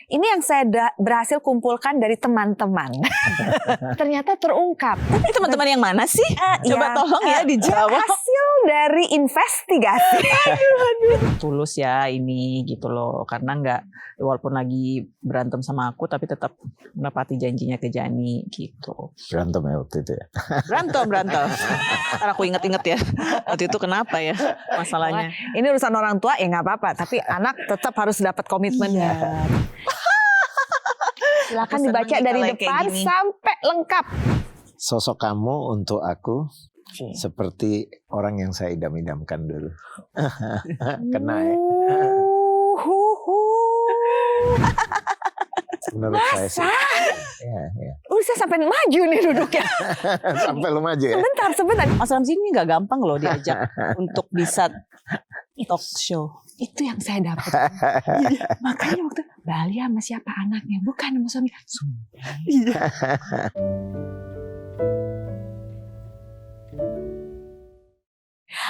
Ini yang saya berhasil kumpulkan dari teman-teman. Ternyata terungkap. Tapi teman-teman yang mana sih? Coba tolong ya dijawab. Hasil dari investigasi. Tulus ya ini gitu loh. Karena nggak, walaupun lagi berantem sama aku, tapi tetap menepati janjinya ke Jani gitu. Berantem ya waktu itu ya? Berantem. Ntar aku inget-inget ya. Waktu itu kenapa ya masalahnya. Ini urusan orang tua ya nggak apa-apa. Tapi anak tetap harus dapat komitmennya. Silakan dibaca dari depan sampai lengkap. Sosok kamu untuk aku seperti orang yang saya idam-idamkan dulu. Kena ya. Menurut saya sih. Ya. Saya sampai maju nih duduknya. Sampai lu maju ya. Sebentar. Mas Ramzi ini nggak gampang loh diajak untuk bisa talk show. Itu yang saya dapat. Makanya waktu Bali sama siapa anaknya, bukan sama suami. Iya.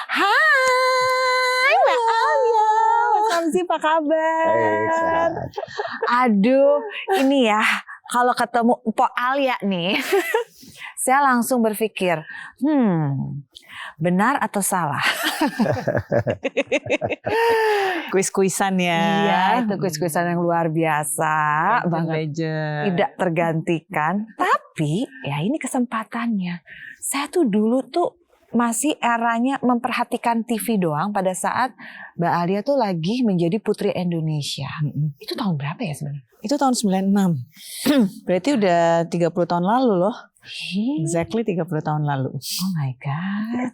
Hai Mbak Alia, Mas Ramzi apa kabar? Aduh, ini ya kalau ketemu Mpok Alia nih, saya langsung berpikir, benar atau salah? Kuis-kuisan ya. Iya, itu kuis-kuisan yang luar biasa banget. Tidak tergantikan. Tapi ya ini kesempatannya. Saya tuh dulu tuh masih eranya memperhatikan TV doang pada saat Mbak Alia tuh lagi menjadi Putri Indonesia. Itu tahun berapa ya sebenarnya? Itu tahun 96. Berarti udah 30 tahun lalu loh. Exactly 30 tahun lalu. Oh my God.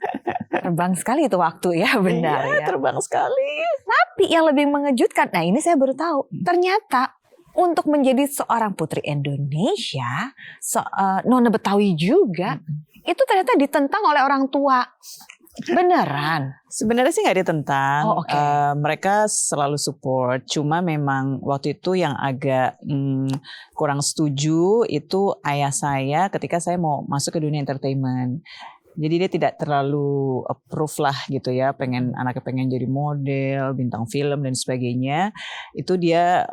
Terbang sekali itu waktu ya, benar ya. Terbang sekali. Tapi yang lebih mengejutkan, nah ini saya baru tahu. Ternyata untuk menjadi seorang Putri Indonesia, Nona Betawi juga, itu ternyata ditentang oleh orang tua. Beneran? Sebenarnya sih nggak ditentang. Oh, okay. Mereka selalu support. Cuma memang waktu itu yang agak kurang setuju itu ayah saya ketika saya mau masuk ke dunia entertainment. Jadi dia tidak terlalu approve lah gitu ya, anaknya pengen jadi model, bintang film dan sebagainya. Itu dia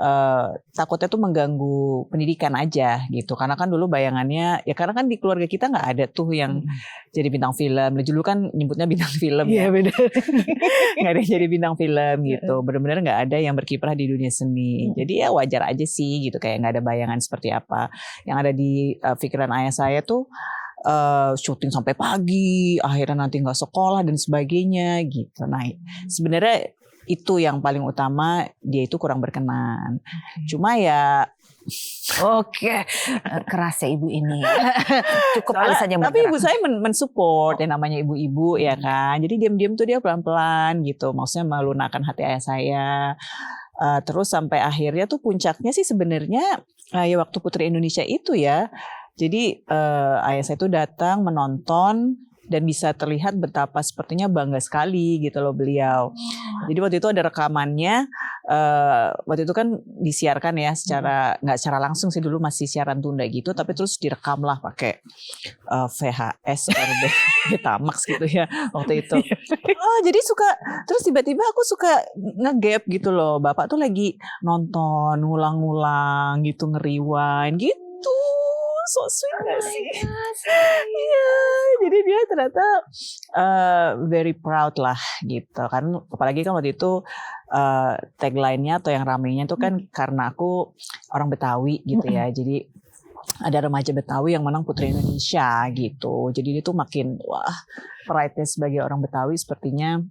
takutnya tuh mengganggu pendidikan aja gitu. Karena kan dulu bayangannya, ya karena kan di keluarga kita nggak ada tuh yang jadi bintang film. Dulu kan nyebutnya bintang film ya. Iya benar. Nggak ada yang jadi bintang film gitu. Benar-benar nggak ada yang berkiprah di dunia seni. Jadi ya wajar aja sih gitu, kayak nggak ada bayangan seperti apa. Yang ada di pikiran ayah saya tuh, syuting sampai pagi, akhirnya nanti nggak sekolah dan sebagainya gitu. Nah, sebenarnya itu yang paling utama, dia itu kurang berkenan. Cuma ya, keras ya ibu ini. Cukup soalnya, saja. tapi ibu saya mensupport yang namanya ibu-ibu ya kan. Jadi diam-diam tuh dia pelan-pelan gitu, maksudnya melunakkan hati ayah saya. Terus sampai akhirnya tuh puncaknya sih sebenarnya ya waktu Putri Indonesia itu ya. Jadi ayah saya tuh datang menonton dan bisa terlihat betapa sepertinya bangga sekali gitu loh beliau. Jadi waktu itu ada rekamannya, waktu itu kan disiarkan ya nggak secara langsung sih, dulu masih siaran tunda gitu, tapi terus direkam lah pakai VHS RB Betamax gitu ya waktu itu. Jadi terus tiba-tiba aku suka nge-gap gitu loh, bapak tuh lagi nonton ngulang-ngulang gitu, ngeriwain gitu. So sweet gak sih? Iya, jadi dia ternyata very proud lah gitu kan. Apalagi kan waktu itu tagline-nya atau yang ramenya itu kan karena aku orang Betawi gitu ya. Jadi ada remaja Betawi yang menang Putri Indonesia gitu. Jadi dia tuh makin pride-nya sebagai orang Betawi sepertinya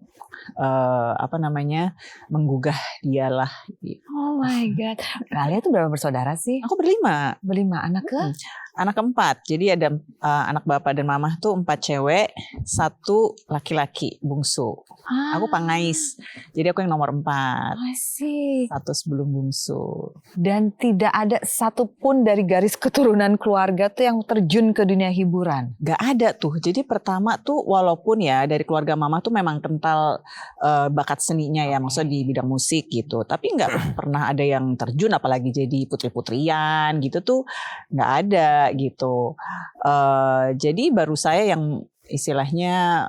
menggugah dia lah gitu. Oh my God. Kalian tuh berapa bersaudara sih? Aku berlima. Anak Anak keempat. Jadi ada anak bapak dan mamah tuh 4 cewek, 1 laki-laki bungsu. Aku pangais. Jadi aku yang nomor 4. Satu sebelum bungsu. Dan tidak ada satupun dari garis keturunan keluarga tuh yang terjun ke dunia hiburan. Gak ada tuh. Jadi pertama tuh walaupun ya dari keluarga mama tuh memang kental bakat seninya ya, maksudnya di bidang musik gitu. Tapi nggak pernah ada yang terjun, apalagi jadi putri-putrian gitu tuh nggak ada gitu. Jadi baru saya yang istilahnya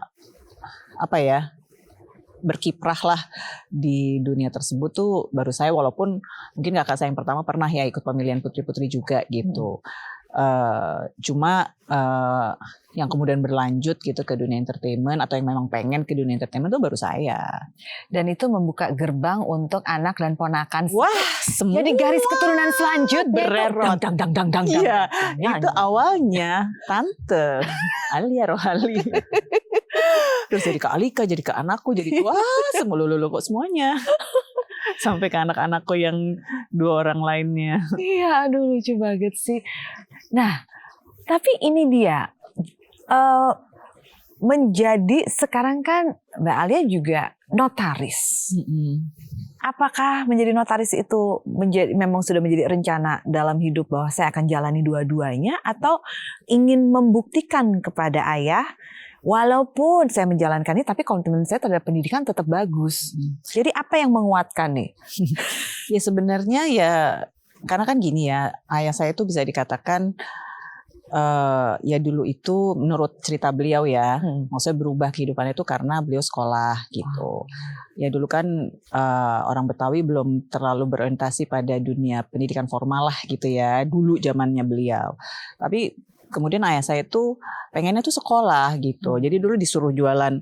berkiprah lah di dunia tersebut tuh baru saya, walaupun mungkin kakak saya yang pertama pernah ya ikut pemilihan putri-putri juga gitu. Cuma yang kemudian berlanjut gitu ke dunia entertainment atau yang memang pengen ke dunia entertainment tuh baru saya. Dan itu membuka gerbang untuk anak dan ponakan. Wah, semua jadi garis keturunan selanjutnya bererot. Dang. Iya, itu awalnya tante Alia Rohali. Terus jadi ke Alika, jadi ke anakku, jadi semua lulu kok semuanya. Sampai ke anak-anakku yang 2 orang lainnya. Iya, aduh lucu banget sih. Nah, tapi ini dia menjadi sekarang kan Mbak Alia juga notaris. Apakah menjadi notaris itu memang sudah menjadi rencana dalam hidup bahwa saya akan jalani dua-duanya, atau ingin membuktikan kepada ayah walaupun saya menjalankan ini tapi komitmen saya terhadap pendidikan tetap bagus. Jadi apa yang menguatkan nih? Ya sebenarnya ya karena kan gini ya, ayah saya itu bisa dikatakan ya dulu itu menurut cerita beliau ya, maksudnya berubah kehidupannya itu karena beliau sekolah gitu. Ya dulu kan orang Betawi belum terlalu berorientasi pada dunia pendidikan formal lah gitu ya, dulu zamannya beliau. Tapi kemudian ayah saya tuh pengennya tuh sekolah gitu. Jadi dulu disuruh jualan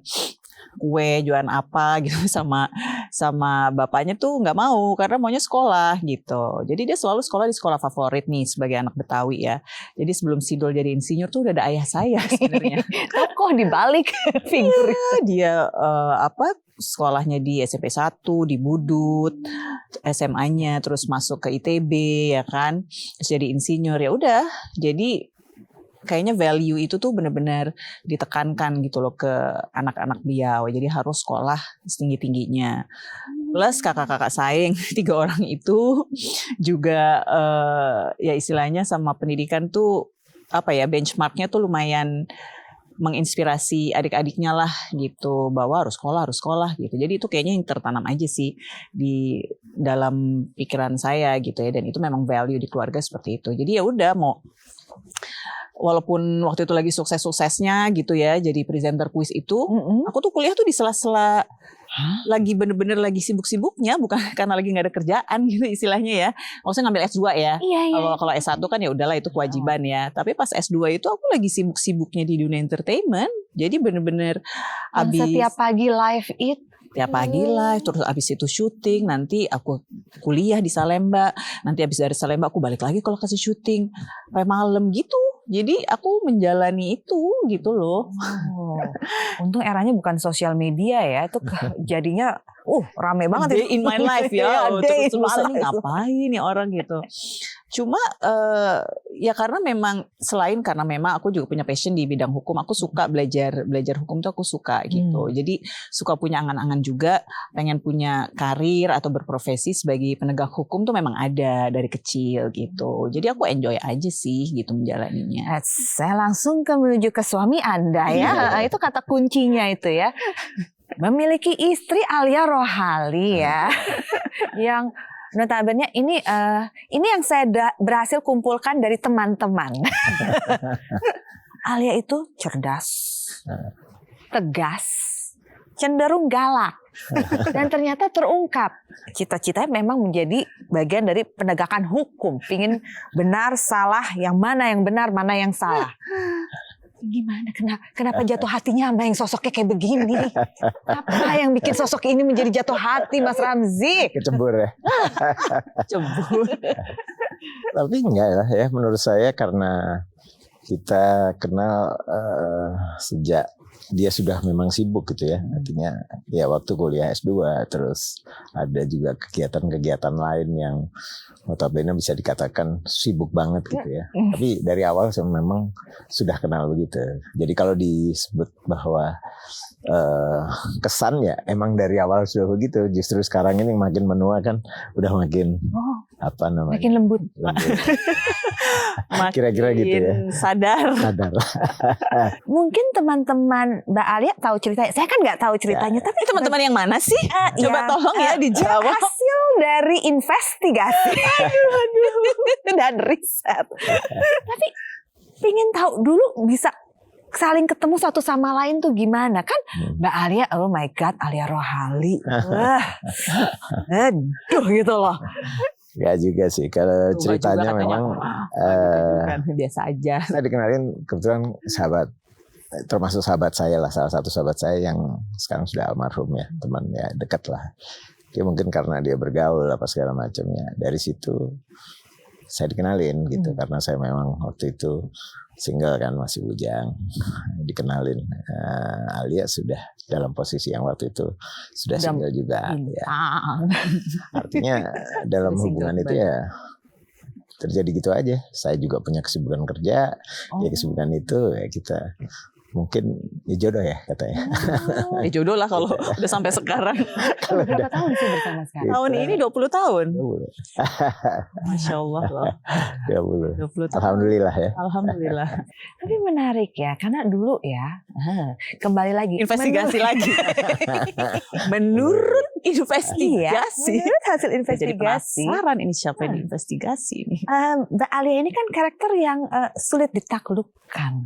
kue, jualan apa gitu sama bapaknya tuh nggak mau karena maunya sekolah gitu. Jadi dia selalu sekolah di sekolah favorit nih sebagai anak Betawi ya. Jadi sebelum Sidol jadi insinyur tuh udah ada ayah saya sebenarnya. Kok dibalik figur? Dia sekolahnya di SMP 1 di Budut, SMA-nya terus masuk ke ITB ya kan. Terus jadi insinyur, ya udah. Jadi kayaknya value itu tuh benar-benar ditekankan gitu loh ke anak-anak beliau. Jadi harus sekolah setinggi-tingginya. Plus kakak-kakak saya yang 3 orang itu juga ya istilahnya sama pendidikan tuh benchmarknya tuh lumayan menginspirasi adik-adiknya lah gitu, bahwa harus sekolah gitu. Jadi itu kayaknya yang tertanam aja sih di dalam pikiran saya gitu ya, dan itu memang value di keluarga seperti itu. Jadi ya udah, mau walaupun waktu itu lagi sukses-suksesnya gitu ya, jadi presenter kuis itu, aku tuh kuliah tuh di sela-sela lagi bener-bener lagi sibuk-sibuknya, bukan karena lagi nggak ada kerjaan gitu istilahnya ya. Maksudnya ngambil S2 ya. Kalau S1 kan ya udahlah itu kewajiban ya. Tapi pas S2 itu aku lagi sibuk-sibuknya di dunia entertainment. Jadi bener-bener setiap pagi live itu. Tiap pagi live, terus abis itu syuting, nanti aku kuliah di Salemba, nanti abis dari Salemba aku balik lagi kalau kasih syuting sampai malam gitu. Jadi aku menjalani itu gitu loh. Untung eranya bukan sosial media ya, itu jadinya rame banget. Day in my life ya, terus-terusan ngapain nih orang gitu. Cuma ya karena memang selain karena memang aku juga punya passion di bidang hukum, aku suka belajar hukum tuh aku suka gitu. Jadi suka punya angan-angan juga, pengen punya karir atau berprofesi sebagai penegak hukum tuh memang ada dari kecil gitu. Jadi aku enjoy aja sih gitu menjalaninya. Saya langsung menuju ke suami Anda ya. Itu kata kuncinya itu ya. Memiliki istri Alia Rohali ya. Yang notabene ini yang saya berhasil kumpulkan dari teman-teman. Alia itu cerdas, tegas, cenderung galak. Dan ternyata terungkap cita-citanya memang menjadi bagian dari penegakan hukum, pingin benar salah, yang mana yang benar mana yang salah. Gimana, kenapa jatuh hatinya sama yang sosoknya kayak begini? Apa yang bikin sosok ini menjadi jatuh hati, Mas Ramzi? Kecembur ya. Cembur. Tapi enggak lah ya, menurut saya karena kita kenal sejak dia sudah memang sibuk gitu ya. Artinya ya waktu kuliah S2 terus ada juga kegiatan-kegiatan lain yang notabene bisa dikatakan sibuk banget gitu ya. Tapi dari awal saya memang sudah kenal begitu. Jadi kalau disebut bahwa kesan ya emang dari awal sudah begitu. Justru sekarang ini makin menua kan udah makin makin lembut. Kira-kira gitu ya. Sadar. Mungkin teman-teman Mbak Alia tahu ceritanya. Saya kan nggak tahu ceritanya. Tapi teman-teman yang mana sih? Coba tolong ya dijawab. Hasil dari investigasi dan riset. Tapi pengen tahu dulu, bisa saling ketemu satu sama lain tuh gimana kan? Mbak Alia, oh my God, Alia Rohali, wah, aduh gitu loh. Gak juga sih, kalau ceritanya memang biasa aja. saya dikenalin kebetulan sahabat, termasuk sahabat saya lah, salah satu sahabat saya yang sekarang sudah almarhum ya, teman ya dekat lah. Dia mungkin karena dia bergaul apa segala macamnya, dari situ saya dikenalin gitu, karena saya memang waktu itu single kan, masih bujang, dikenalin. Alia sudah dalam posisi yang waktu itu sudah single juga. Ya. Artinya dalam hubungan itu ya terjadi gitu aja. Saya juga punya kesibukan kerja, ya kesibukan itu ya kita mungkin ya jodoh ya katanya. Ya jodoh lah kalau udah sampai sekarang. Kalau berapa tahun sih bersama sekarang? Tahun ini 20 tahun. Masya Allah loh. 20 tahun. Alhamdulillah ya. Alhamdulillah. Tapi menarik ya, karena dulu ya, kembali lagi. Investigasi lagi. Menurut investigasi. Menurut hasil Jadi investigasi. penasaran ini siapa yang diinvestigasi ini. Mbak Alia ini kan karakter yang sulit ditaklukkan.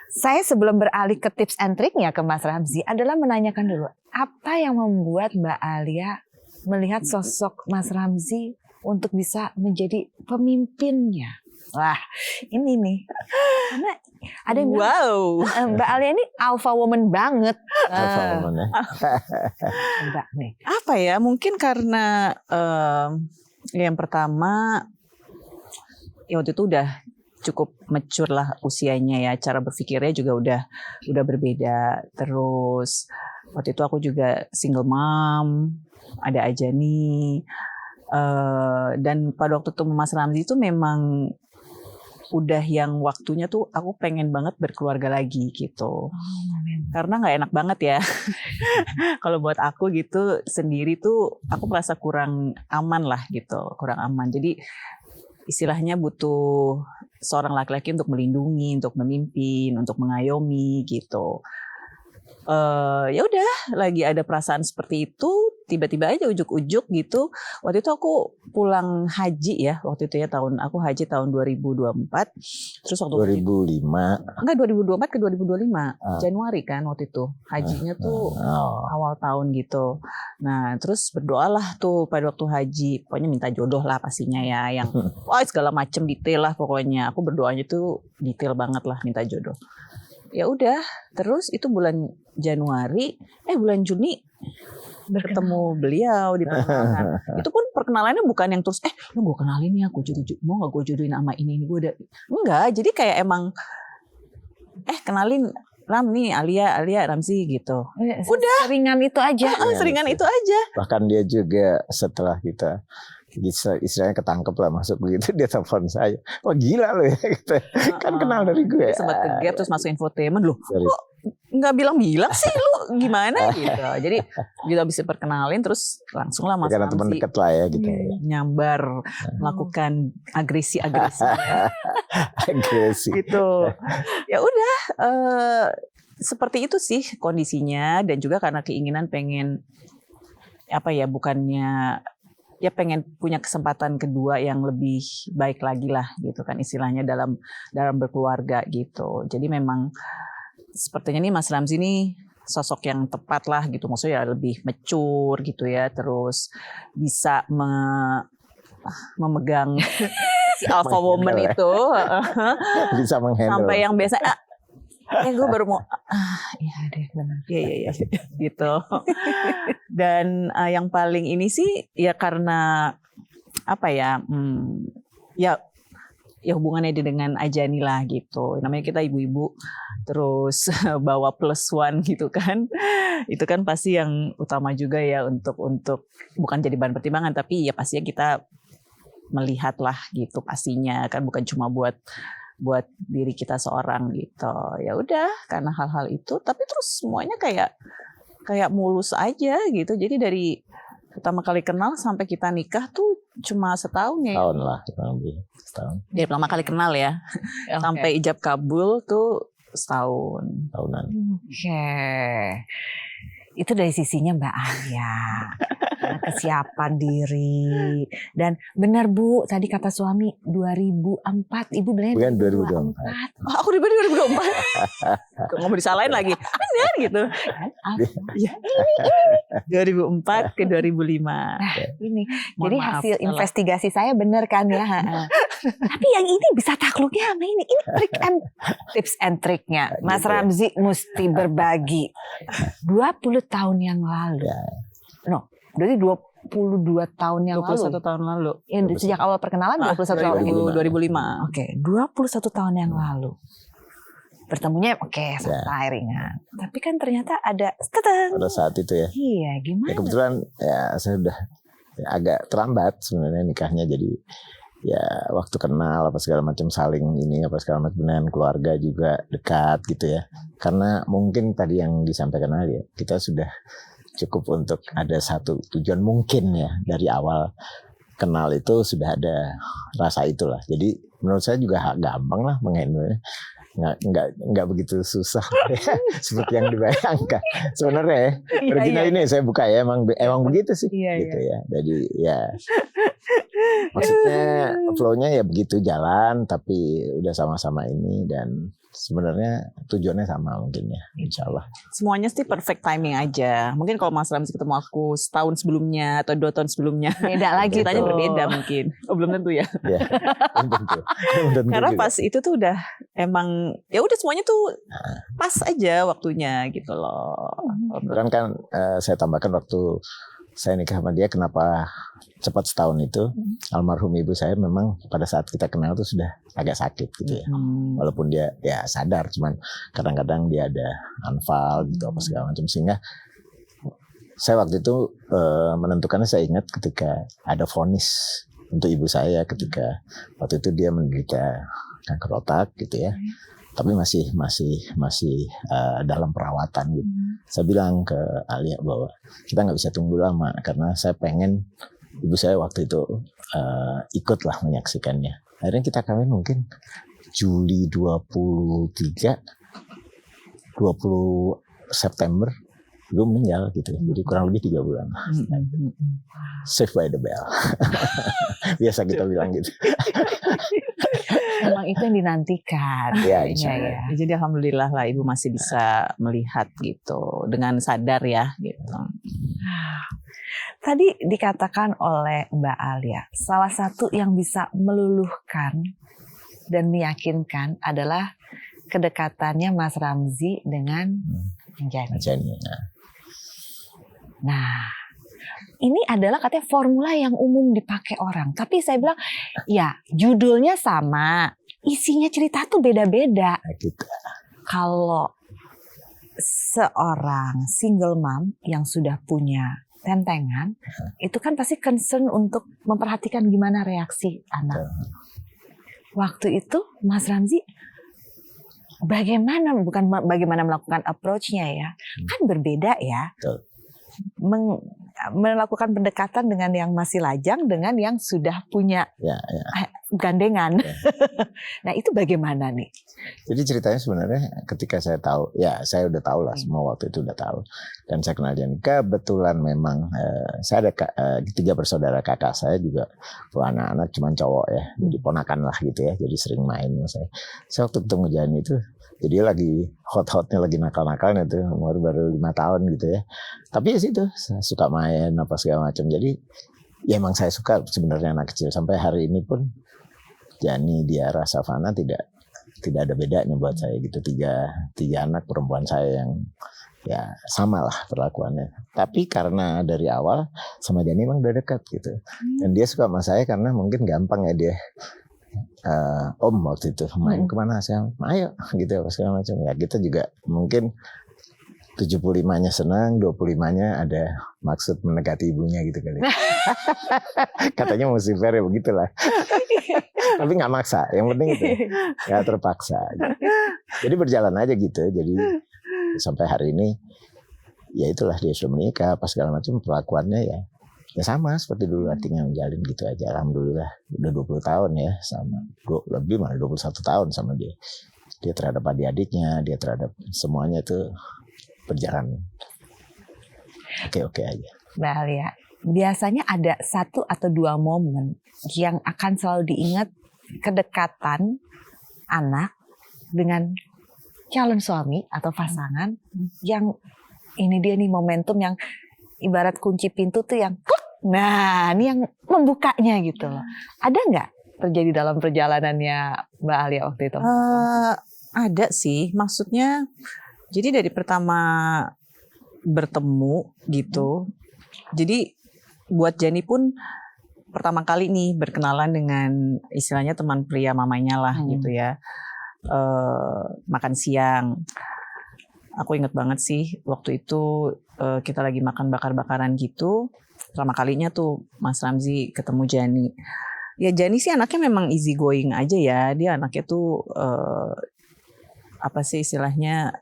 Saya sebelum beralih ke tips and triknya ke Mas Ramzy adalah menanyakan dulu, apa yang membuat Mbak Alia melihat sosok Mas Ramzy untuk bisa menjadi pemimpinnya? Wah, ini nih. Karena ada yang bilang, Mbak Alia ini alpha woman banget. Alpha woman ya. Mbak nih. Apa ya? Mungkin karena yang pertama ya waktu itu udah cukup mature lah usianya ya, cara berpikirnya juga udah berbeda. Terus waktu itu aku juga single mom, ada Ajani, dan pada waktu itu Mas Ramzy itu memang udah yang waktunya tuh aku pengen banget berkeluarga lagi gitu. Karena nggak enak banget ya kalau buat aku gitu sendiri tuh aku merasa kurang aman lah gitu, kurang aman. Jadi istilahnya butuh seorang laki-laki untuk melindungi, untuk memimpin, untuk mengayomi gitu. Ya udah, lagi ada perasaan seperti itu, tiba-tiba aja ujuk-ujuk gitu. Waktu itu aku pulang haji ya, waktu itu ya aku haji tahun 2024. Terus waktu 2005. Enggak, 2024 ke 2025. Januari kan waktu itu. Hajinya tuh awal tahun gitu. Nah, terus berdoalah tuh pada waktu haji. Pokoknya minta jodoh lah pastinya ya, yang segala macem detail lah pokoknya. Aku berdoanya tuh detail banget lah, minta jodoh. Ya udah, terus itu bulan Januari, bulan Juni bertemu beliau di perkenalan. Itu pun perkenalannya bukan yang terus lu gue kenalin ya, mau nggak gue jodohin sama ini gue udah enggak. Jadi kayak emang kenalin Ram nih, Alia Ramzy gitu. Udah seringan itu aja. Seringan itu aja. Bahkan dia juga setelah kita istilahnya ketangkep lah masuk begitu, dia telepon saya, wah gila lo ya gitu. Kan kenal dari gue. Sempat ke gap terus masuk infotainment loh. Kok nggak bilang-bilang sih lu gimana gitu. Jadi kita bisa perkenalin terus langsung lah Mas karena teman dekat lah ya gitu. Nyambar melakukan agresi. Agresi. Gitu. Ya udah seperti itu sih kondisinya, dan juga karena keinginan pengen bukannya ya pengen punya kesempatan kedua yang lebih baik lagi lah gitu kan istilahnya dalam berkeluarga gitu. Jadi memang sepertinya nih Mas Ramzy nih sosok yang tepat lah gitu, maksudnya lebih mature gitu ya, terus bisa memegang si alpha woman itu bisa menghandle sampai yang biasa gue baru mau iya deh benar iya gitu. Dan yang paling ini sih ya karena ya hubungannya dengan Ajani lah gitu, namanya kita ibu-ibu terus bawa plus one gitu kan, itu kan pasti yang utama juga ya untuk bukan jadi bahan pertimbangan, tapi ya pastinya kita melihat lah gitu pastinya kan, bukan cuma buat diri kita seorang gitu. Ya udah karena hal-hal itu, tapi terus semuanya kayak mulus aja gitu. Jadi dari pertama kali kenal sampai kita nikah tuh cuma setahun ya. Tahun lah, setahun. Dari pertama kali kenal ya, sampai ijab kabul tuh setahun. Tahunan. Oke. Itu dari sisinya Mbak Alia. kesiapan diri. Dan benar Bu, tadi kata suami 2004, Ibu bilangnya Bukan 2024. Oh, aku di 2024. Nggak mau disalahin lagi. Benar gitu. Ya, 2004 ke 2005. nah, ini. Mohon Jadi maaf, hasil salah. investigasi saya benar kan ya. Tapi yang ini bisa takluknya sama ini. Ini tips and triknya. Mas Gitu ya. Ramzy mesti berbagi. 20 tahun yang lalu. Ya. No, berarti 22 tahun yang 21 lalu. tahun lalu. Ya, sejak awal perkenalan 21 tahun. 2005. Oke, 21 tahun yang lalu. Bertemunya santai ringan. Tapi kan ternyata ada Pada saat itu ya. Iya, gimana? Ya kebetulan ya saya udah agak terlambat sebenarnya nikahnya, jadi ya waktu kenal apa segala macam saling ini apa segala macam dengan keluarga juga dekat gitu ya. Karena mungkin tadi yang disampaikan Ali ya, kita sudah cukup untuk ada satu tujuan mungkin ya, dari awal kenal itu sudah ada rasa itulah. Jadi menurut saya juga gampang lah menghandle. Nggak begitu susah seperti yang dibayangkan sebenarnya ya. Regina ini saya buka ya emang begitu sih gitu ya. Jadi ya maksudnya flow-nya ya begitu jalan, tapi udah sama-sama ini dan sebenarnya tujuannya sama mungkin ya, insya Allah. Semuanya sih perfect timing aja. Mungkin kalau Mas Ramzy ketemu aku setahun sebelumnya atau 2 tahun sebelumnya, beda lagi, ceritanya berbeda mungkin. Oh belum tentu ya. Ya, tentu. Karena juga. pas itu tuh udah emang ya udah semuanya tuh pas aja waktunya gitu loh. Kan saya tambahkan waktu saya nikah sama dia, kenapa cepat setahun itu, almarhum ibu saya memang pada saat kita kenal tuh sudah agak sakit gitu ya. Walaupun dia ya sadar, cuman kadang-kadang dia ada anfal gitu apa segala macam, sehingga saya waktu itu menentukannya, saya ingat ketika ada vonis untuk ibu saya ketika waktu itu dia menderita kanker otak gitu ya. Tapi masih dalam perawatan gitu. Saya bilang ke Alia bahwa kita nggak bisa tunggu lama karena saya pengen ibu saya waktu itu ikutlah menyaksikannya. Akhirnya kita kawin mungkin Juli 23, 20 September belum meninggal gitu. Jadi kurang lebih 3 bulan. Saved by the bell. Biasa kita bilang gitu. Emang itu yang dinantikan. Ya, ya. Jadi alhamdulillah lah ibu masih bisa melihat gitu dengan sadar ya gitu. Tadi dikatakan oleh Mbak Alia, salah satu yang bisa meluluhkan dan meyakinkan adalah kedekatannya Mas Ramzy dengan Anjani. Nah, ini adalah katanya formula yang umum dipakai orang. Tapi saya bilang, ya judulnya sama, isinya cerita tuh beda-beda. Gitu. Kalau seorang single mom yang sudah punya tentengan, itu kan pasti concern untuk memperhatikan gimana reaksi anak. Waktu itu Mas Ramzy bagaimana, bukan bagaimana melakukan approach-nya ya, kan berbeda ya. Melakukan pendekatan dengan yang masih lajang dengan yang sudah punya gandengan. Nah itu bagaimana nih? Jadi ceritanya sebenarnya ketika saya tahu, ya saya udah tahu lah semua waktu itu udah tahu. Dan saya kenal dia. Kebetulan memang saya ada 3 bersaudara, kakak saya juga anak-anak cuman cowok ya. Jadi ponakan lah gitu ya. Jadi sering main sama saya. Saya waktu ketemu Jani itu, jadi dia lagi hot-hotnya, lagi nakal-nakalnya tuh, umur baru 5 tahun gitu ya. Tapi ya situ, saya suka main apa segala macam. Jadi ya emang saya suka sebenarnya anak kecil. Sampai hari ini pun Jani, Diara, Savana tidak ada bedanya buat saya gitu. Tiga anak perempuan saya yang ya sama lah perlakuannya. Tapi karena dari awal sama Jani emang udah dekat gitu. Dan dia suka sama saya karena mungkin gampang ya dia. Om waktu itu main kemana saya, ayo gitu apa segala macam ya. Kita juga mungkin 75-nya senang, 25-nya ada maksud mendekati ibunya gitu kali. Katanya mesti fair ya begitulah. Tapi nggak maksa, yang penting itu nggak terpaksa. Jadi berjalan aja gitu. Jadi sampai hari ini ya itulah, dia sudah menikah apa segala macam, perlakuannya ya sama seperti dulu, artinya menjalin gitu aja. Alhamdulillah udah 20 tahun ya sama, lebih malah 21 tahun sama dia. Dia terhadap adik-adiknya, dia terhadap semuanya itu berjalan oke aja. Mbak Alia, biasanya ada 1 atau 2 momen yang akan selalu diingat, kedekatan anak dengan calon suami atau pasangan yang ini dia nih momentum yang ibarat kunci pintu tuh yang klik. Nah, ini yang membukanya gitu loh. Ada nggak terjadi dalam perjalanannya Mbak Alia waktu itu? Ada sih, maksudnya jadi dari pertama bertemu gitu. Jadi buat Jani pun pertama kali nih berkenalan dengan istilahnya teman pria mamanya lah gitu ya. Makan siang. Aku inget banget sih waktu itu kita lagi makan bakar-bakaran gitu. Pertama kalinya tuh Mas Ramzi ketemu Jani. Ya Jani sih anaknya memang easy going aja ya. Dia anaknya tuh apa sih istilahnya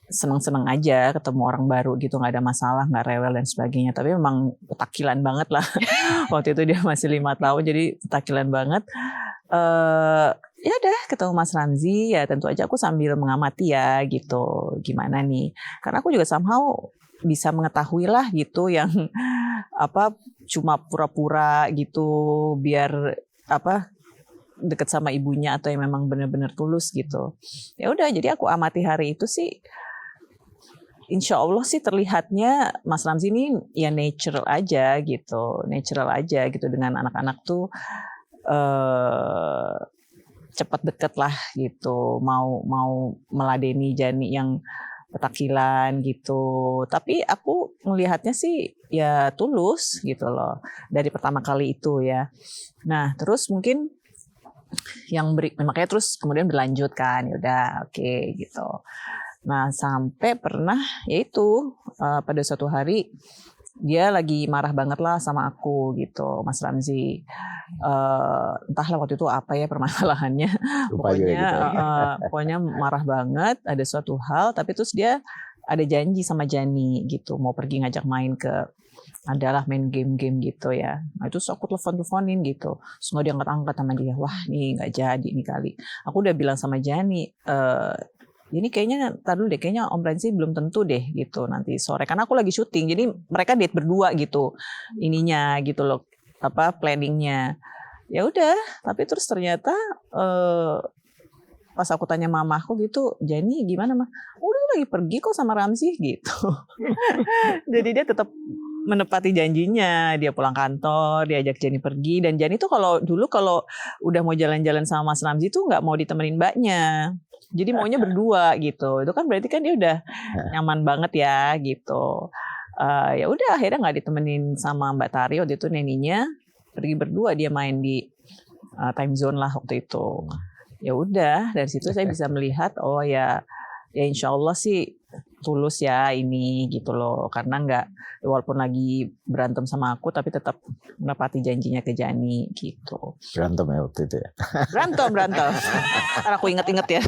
seneng-seneng aja ketemu orang baru gitu, nggak ada masalah, nggak rewel dan sebagainya. Tapi memang petakilan banget lah. Waktu itu dia masih 5 tahun, jadi petakilan banget. Ya udah ketemu Mas Ramzi, ya tentu aja aku sambil mengamati ya gitu, gimana nih. Karena aku juga somehow bisa mengetahui lah gitu yang apa cuma pura-pura gitu biar apa deket sama ibunya atau yang memang benar-benar tulus gitu. Ya udah, jadi aku amati hari itu sih. Insya Allah sih terlihatnya Mas Ramzi ini ya natural aja gitu dengan anak-anak tuh cepat deket lah gitu, mau meladeni Jani yang petakilan gitu. Tapi aku melihatnya sih ya tulus gitu loh dari pertama kali itu ya. Nah terus mungkin yang makanya terus kemudian berlanjut kan, ya udah oke gitu. Nah sampai pernah yaitu pada suatu hari dia lagi marah banget lah sama aku gitu, Mas Ramzi. Entahlah waktu itu apa ya permasalahannya. Pokoknya marah banget, ada suatu hal, tapi terus dia ada janji sama Jani gitu, mau pergi ngajak main ke adalah main game-game gitu ya. Nah itu aku teleponin gitu, terus nggak diangkat-angkat sama dia. Wah nih nggak jadi nih kali. Aku udah bilang sama Jani, ini kayaknya ntar dulu deh, kayaknya Om Renzi belum tentu deh gitu nanti sore, karena aku lagi syuting, jadi mereka date berdua gitu ininya gitu loh, apa planningnya. Ya udah, tapi terus ternyata pas aku tanya mamaku gitu, Jani gimana mah? Udah lagi pergi kok sama Ramzi gitu. Jadi dia tetap menepati janjinya, dia pulang kantor, dia ajak Jani pergi. Dan Jani tuh kalau udah mau jalan-jalan sama Mas Ramzi tuh nggak mau ditemenin mbaknya. Jadi maunya berdua gitu. Itu kan berarti kan dia udah nyaman banget ya gitu. Ya udah akhirnya nggak ditemenin sama Mbak Tari waktu itu, neninya pergi berdua, dia main di time zone lah waktu itu. Ya udah dari situ saya bisa melihat oh ya insya Allah sih tulus ya ini gitu loh, karena nggak, walaupun lagi berantem sama aku tapi tetap menepati janjinya ke Jani gitu. Berantem ya waktu itu ya? Berantem. Karena aku inget-inget ya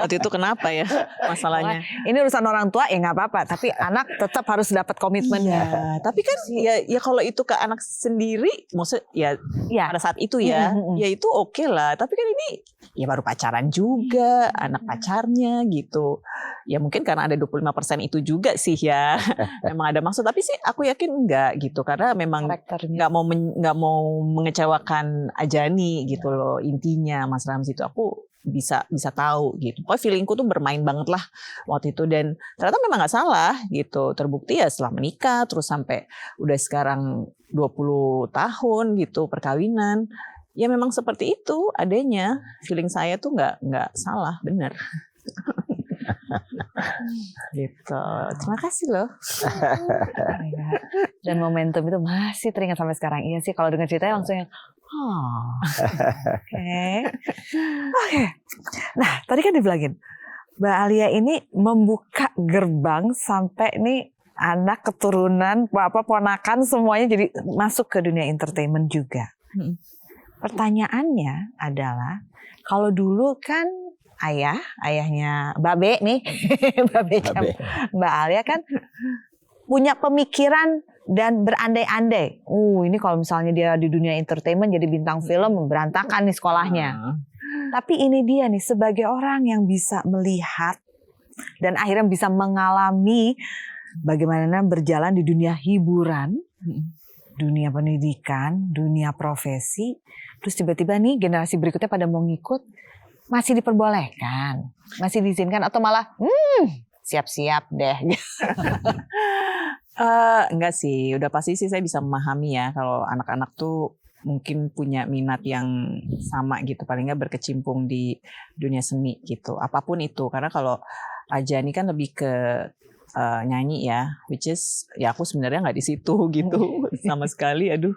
waktu itu kenapa ya masalahnya. Ini urusan orang tua ya nggak apa-apa, tapi anak tetap harus dapat komitmennya. Ya, tapi kan ya kalau itu ke anak sendiri, maksudnya ya pada saat itu ya itu oke lah. Tapi kan ini ya baru pacaran juga, anak pacarnya gitu. Ya mungkin karena ada 25% itu juga sih ya. Memang ada maksud, tapi sih aku yakin enggak gitu, karena memang nggak mau mengecewakan Ajani gitu loh. Intinya Mas Ramzi itu aku bisa tahu gitu. Pokoknya feelingku tuh bermain banget lah waktu itu, dan ternyata memang nggak salah gitu. Terbukti ya setelah menikah terus sampai udah sekarang 20 tahun gitu perkawinan. Ya memang seperti itu adanya. Feeling saya tuh nggak salah, benar. Gitu. Terima kasih loh. Dan momentum itu masih teringat sampai sekarang. Iya sih, kalau dengar ceritanya langsung yang Oke. Nah, tadi kan dibilangin Mbak Alia ini membuka gerbang sampai nih anak, keturunan, ponakan semuanya jadi masuk ke dunia entertainment juga. Pertanyaannya adalah, kalau dulu kan ayahnya Babe nih, Mbak Alia kan punya pemikiran dan berandai-andai. Ini kalau misalnya dia di dunia entertainment jadi bintang film, berantakan nih sekolahnya. Tapi ini dia nih sebagai orang yang bisa melihat dan akhirnya bisa mengalami bagaimana berjalan di dunia hiburan. dunia pendidikan, dunia profesi, terus tiba-tiba nih generasi berikutnya pada mau ngikut, masih diperbolehkan, masih diizinkan atau malah siap-siap deh. Enggak sih, udah pasti sih saya bisa memahami ya kalau anak-anak tuh mungkin punya minat yang sama gitu, paling nggak berkecimpung di dunia seni gitu, apapun itu. Karena kalau Ajani kan lebih ke nyanyi ya, which is ya aku sebenarnya nggak di situ gitu sama sekali. Aduh,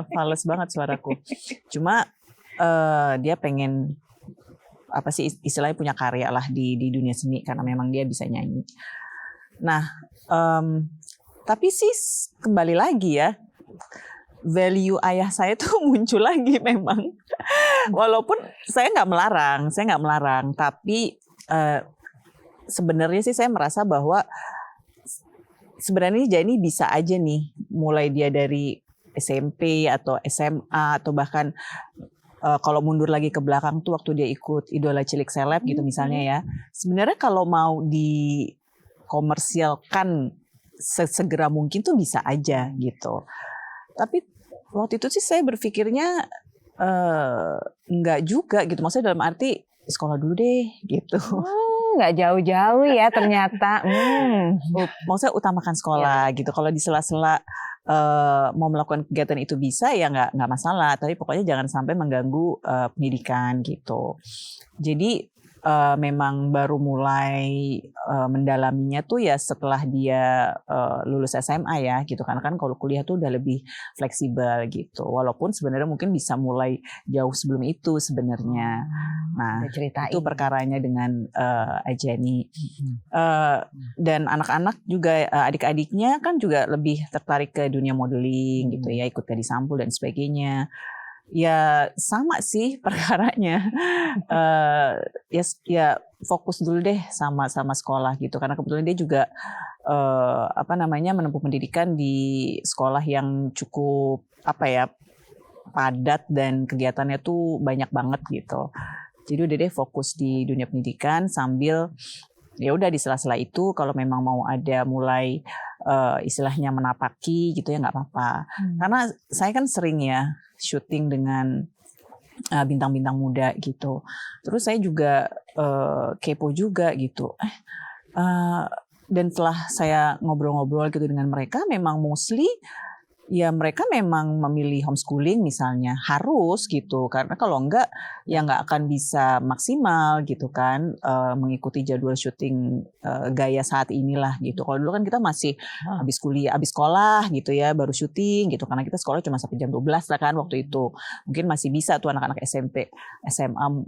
fales banget suaraku. Cuma dia pengen apa sih istilahnya punya karya lah di dunia seni karena memang dia bisa nyanyi. Nah, tapi sih kembali lagi ya, value ayah saya tuh muncul lagi memang. Walaupun saya nggak melarang, tapi sebenarnya sih saya merasa bahwa sebenarnya Jani bisa aja nih, mulai dia dari SMP atau SMA atau bahkan kalau mundur lagi ke belakang tuh waktu dia ikut Idola Cilik Seleb gitu misalnya ya. Sebenarnya kalau mau dikomersialkan sesegera mungkin tuh bisa aja gitu. Tapi waktu itu sih saya berpikirnya enggak juga gitu. Maksudnya dalam arti sekolah dulu deh gitu. Nggak jauh-jauh ya ternyata. Maksudnya utamakan sekolah gitu. Kalau di sela-sela mau melakukan kegiatan itu bisa ya nggak masalah. Tapi pokoknya jangan sampai mengganggu pendidikan gitu. Jadi memang baru mulai mendalaminya tuh ya setelah dia lulus SMA ya gitu, karena kan kalau kuliah tuh udah lebih fleksibel gitu, walaupun sebenarnya mungkin bisa mulai jauh sebelum itu sebenarnya. Nah itu perkaranya dengan Ajani. Dan anak-anak juga adik-adiknya kan juga lebih tertarik ke dunia modeling gitu ya, ikut Gadis Sampul dan sebagainya. Ya sama sih perkaranya. Ya fokus dulu deh sama sekolah gitu, karena kebetulan dia juga menempuh pendidikan di sekolah yang cukup padat dan kegiatannya tuh banyak banget gitu. Jadi udah deh fokus di dunia pendidikan sambil ya udah di sela-sela itu kalau memang mau ada mulai istilahnya menapaki gitu ya nggak apa-apa. Karena saya kan sering ya syuting dengan bintang-bintang muda gitu. Terus saya juga kepo juga gitu. Dan setelah saya ngobrol-ngobrol gitu dengan mereka, memang mostly ya mereka memang memilih homeschooling misalnya, harus gitu, karena kalau enggak ya nggak akan bisa maksimal gitu kan, mengikuti jadwal syuting gaya saat inilah gitu. Kalau dulu kan kita masih habis kuliah, habis sekolah gitu ya baru syuting gitu, karena kita sekolah cuma sampai jam 12 lah kan waktu itu. Mungkin masih bisa tuh anak-anak SMP, SMA